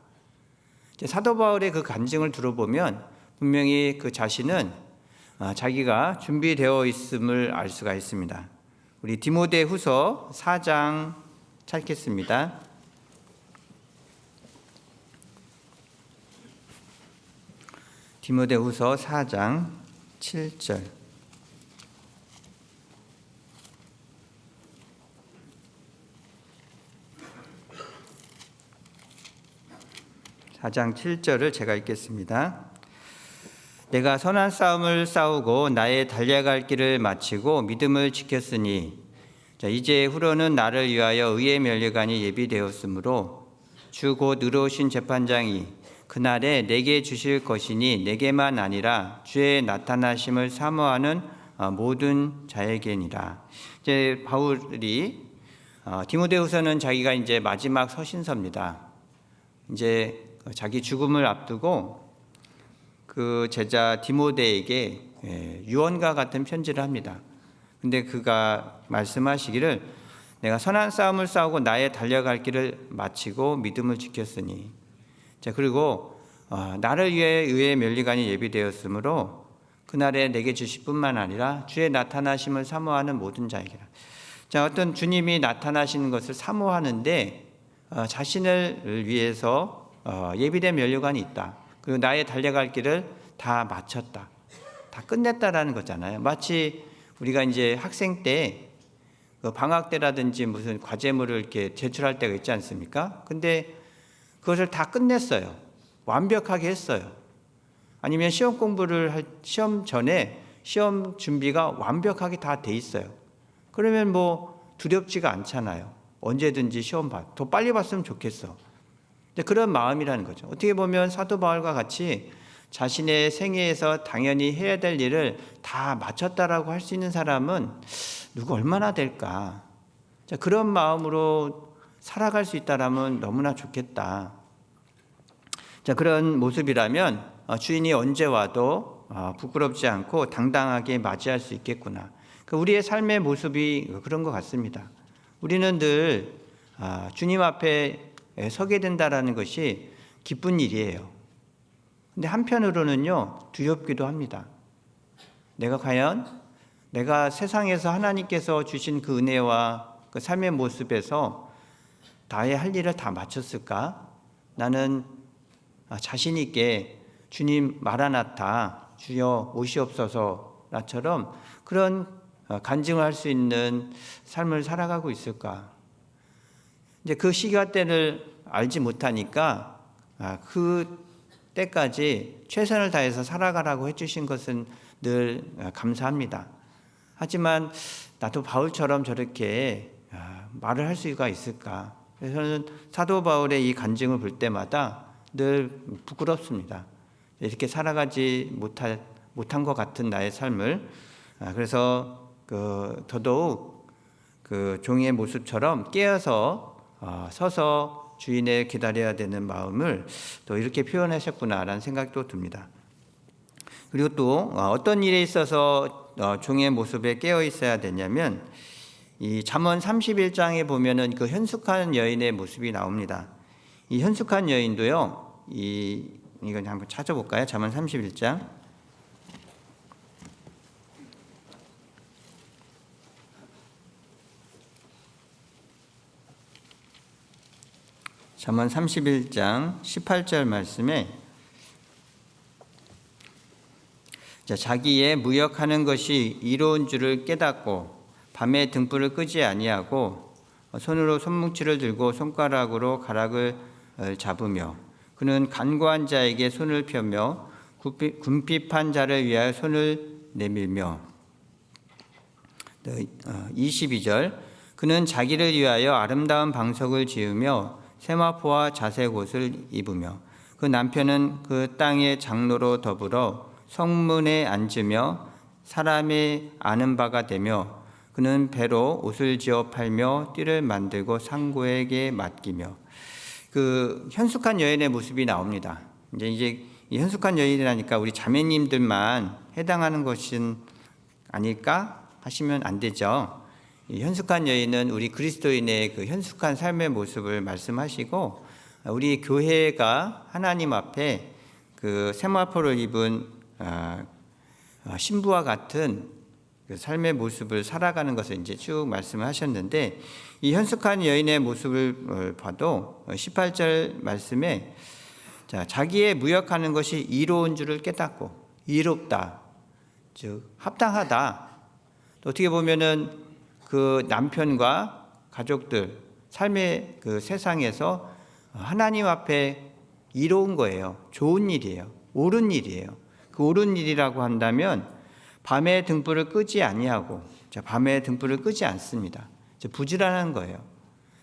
사도 바울의 그 간증을 들어보면 분명히 그 자신은 자기가 준비되어 있음을 알 수가 있습니다. 우리 디모데후서 4장 찾겠습니다. 디모데후서 4장 7절. 4장 7절을 제가 읽겠습니다. 내가 선한 싸움을 싸우고 나의 달려갈 길을 마치고 믿음을 지켰으니 이제 후로는 나를 위하여 의의 면류관이 예비되었으므로 주 곧 의로우신 재판장이 그날에 내게 주실 것이니 내게만 아니라 주의 나타나심을 사모하는 모든 자에게니라. 이제 바울이 디모데후서는 자기가 이제 마지막 서신서입니다. 이제 자기 죽음을 앞두고 그 제자 디모데에게 유언과 같은 편지를 합니다. 근데 그가 말씀하시기를 내가 선한 싸움을 싸우고 나의 달려갈 길을 마치고 믿음을 지켰으니 자 그리고 나를 위해 의의 면류관이 예비되었으므로 그날에 내게 주실 뿐만 아니라 주의 나타나심을 사모하는 모든 자에게라. 자 어떤 주님이 나타나시는 것을 사모하는데 자신을 위해서 예비된 면류관이 있다. 그리고 나의 달려갈 길을 다 마쳤다. 다 끝냈다라는 거잖아요. 마치 우리가 이제 학생 때 방학 때라든지 무슨 과제물을 이렇게 제출할 때가 있지 않습니까? 근데 그것을 다 끝냈어요. 완벽하게 했어요. 아니면 시험 공부를 시험 전에 시험 준비가 완벽하게 다 돼 있어요. 그러면 뭐 두렵지가 않잖아요. 언제든지 시험 더 빨리 봤으면 좋겠어. 그런 마음이라는 거죠. 어떻게 보면 사도 바울과 같이 자신의 생애에서 당연히 해야 될 일을 다 마쳤다라고 할 수 있는 사람은 누구 얼마나 될까? 자, 그런 마음으로 살아갈 수 있다라면 너무나 좋겠다. 자, 그런 모습이라면 주인이 언제 와도 부끄럽지 않고 당당하게 맞이할 수 있겠구나. 우리의 삶의 모습이 그런 것 같습니다. 우리는 늘 주님 앞에 서게 된다라는 것이 기쁜 일이에요. 근데 한편으로는요, 두렵기도 합니다. 내가 세상에서 하나님께서 주신 그 은혜와 그 삶의 모습에서 나의 할 일을 다 마쳤을까? 나는 자신 있게 주님 마라나타 주여 오시옵소서 나처럼 그런 간증을 할 수 있는 삶을 살아가고 있을까? 이제 그 시간대를 알지 못하니까 그 때까지 최선을 다해서 살아가라고 해주신 것은 늘 감사합니다. 하지만 나도 바울처럼 저렇게 말을 할 수가 있을까? 그래서 저는 사도 바울의 이 간증을 볼 때마다 늘 부끄럽습니다. 이렇게 살아가지 못한 것 같은 나의 삶을 그래서 더더욱 그 종이의 모습처럼 깨어서 서서 주인을 기다려야 되는 마음을 또 이렇게 표현하셨구나라는 생각도 듭니다. 그리고 또 어떤 일에 있어서 종의 모습에 깨어 있어야 되냐면 이 잠언 31장에 보면은 그 현숙한 여인의 모습이 나옵니다. 이 현숙한 여인도요. 이건 한번 찾아볼까요? 잠언 31장. 잠언 31장 18절 말씀에 자기의 무역하는 것이 이로운 줄을 깨닫고 밤에 등불을 끄지 아니하고 손으로 손뭉치를 들고 손가락으로 가락을 잡으며 그는 간과한 자에게 손을 펴며 궁핍한 자를 위하여 손을 내밀며 22절 그는 자기를 위하여 아름다운 방석을 지으며 세마포와 자색 옷을 입으며 그 남편은 그 땅의 장로로 더불어 성문에 앉으며 사람의 아는 바가 되며 그는 배로 옷을 지어 팔며 띠를 만들고 상고에게 맡기며 그 현숙한 여인의 모습이 나옵니다. 이제 이 현숙한 여인이라니까 우리 자매님들만 해당하는 것은 아닐까 하시면 안 되죠. 이 현숙한 여인은 우리 그리스도인의 그 현숙한 삶의 모습을 말씀하시고 우리 교회가 하나님 앞에 그 세마포를 입은 신부와 같은 그 삶의 모습을 살아가는 것을 이제 쭉 말씀하셨는데 이 현숙한 여인의 모습을 봐도 18절 말씀에 자기의 무역하는 것이 이로운 줄을 깨닫고 이롭다, 즉 합당하다. 또 어떻게 보면은 그 남편과 가족들 삶의 그 세상에서 하나님 앞에 이로운 거예요. 좋은 일이에요. 옳은 일이에요. 그 옳은 일이라고 한다면 밤에 등불을 끄지 아니하고 밤에 등불을 끄지 않습니다. 부지런한 거예요.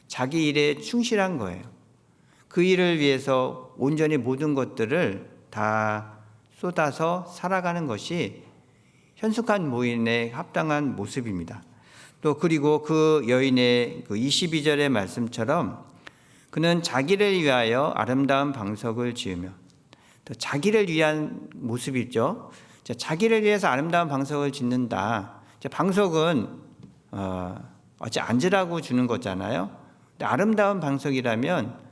자기 일에 충실한 거예요. 그 일을 위해서 온전히 모든 것들을 다 쏟아서 살아가는 것이 현숙한 모인의 합당한 모습입니다. 또 그리고 그 여인의 그 22절의 말씀처럼 그는 자기를 위하여 아름다운 방석을 지으며 또 자기를 위한 모습이죠. 자기를 위해서 아름다운 방석을 짓는다. 방석은 어찌 앉으라고 주는 거잖아요. 근데 아름다운 방석이라면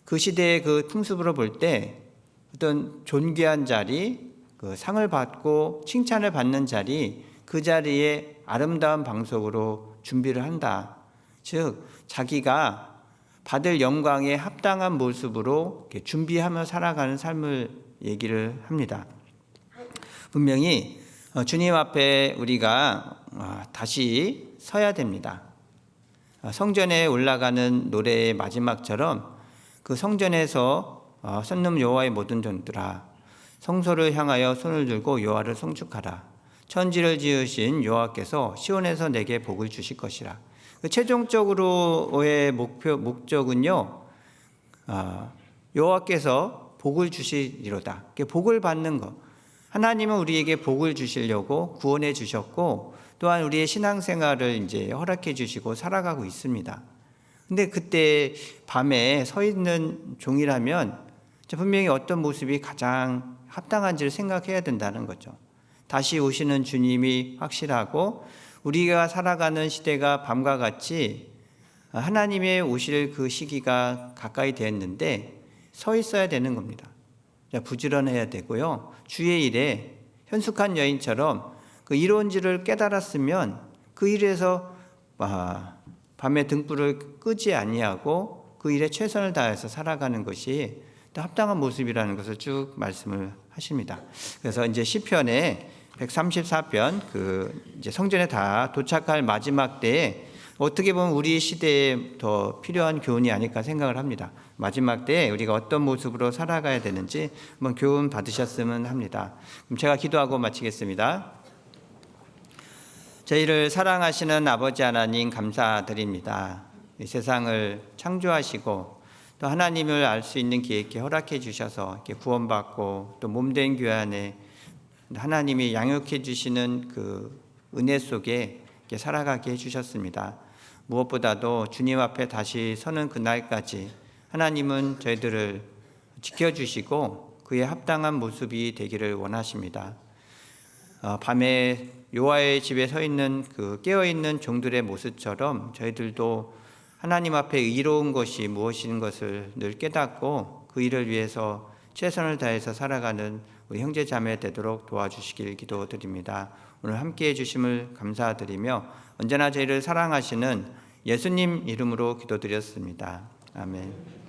그 시대의 그 풍습으로 볼 때 어떤 존귀한 자리, 그 상을 받고 칭찬을 받는 자리, 그 자리에 아름다운 방석으로 준비를 한다. 즉 자기가 받을 영광에 합당한 모습으로 준비하며 살아가는 삶을 얘기를 합니다. 분명히 주님 앞에 우리가 다시 서야 됩니다. 성전에 올라가는 노래의 마지막처럼 그 성전에서 선룸 여호와의 모든 종들아 성소를 향하여 손을 들고 여호와를 송축하라. 천지를 지으신 여호와께서 시온에서 내게 복을 주실 것이라. 최종적으로의 목적은요, 여호와께서 복을 주시리로다. 복을 받는 것. 하나님은 우리에게 복을 주시려고 구원해 주셨고, 또한 우리의 신앙생활을 이제 허락해 주시고 살아가고 있습니다. 근데 그때 밤에 서 있는 종이라면 분명히 어떤 모습이 가장 합당한지를 생각해야 된다는 거죠. 다시 오시는 주님이 확실하고 우리가 살아가는 시대가 밤과 같이 하나님의 오실 그 시기가 가까이 되었는데 서 있어야 되는 겁니다. 부지런해야 되고요. 주의 일에 현숙한 여인처럼 그 이론지를 깨달았으면 그 일에서 밤에 등불을 끄지 아니하고 그 일에 최선을 다해서 살아가는 것이 또 합당한 모습이라는 것을 쭉 말씀을 하십니다. 그래서 이제 시편에 134편 그 이제 성전에 다 도착할 마지막 때에 어떻게 보면 우리 시대에 더 필요한 교훈이 아닐까 생각을 합니다. 마지막 때에 우리가 어떤 모습으로 살아가야 되는지 한번 교훈 받으셨으면 합니다. 그럼 제가 기도하고 마치겠습니다. 저희를 사랑하시는 아버지 하나님 감사드립니다. 이 세상을 창조하시고 또 하나님을 알 수 있는 기회 있게 허락해 주셔서 이렇게 구원받고 또 몸된 교회 안에 하나님이 양육해 주시는 그 은혜 속에 이렇게 살아가게 해주셨습니다. 무엇보다도 주님 앞에 다시 서는 그날까지 하나님은 저희들을 지켜주시고 그에 합당한 모습이 되기를 원하십니다. 밤에 여호와의 집에 서 있는 그 깨어있는 종들의 모습처럼 저희들도 하나님 앞에 의로운 것이 무엇인 것을 늘 깨닫고 그 일을 위해서 최선을 다해서 살아가는 우리 형제 자매 되도록 도와주시길 기도드립니다. 오늘 함께해 주심을 감사드리며 언제나 저희를 사랑하시는 예수님 이름으로 기도드렸습니다. 아멘.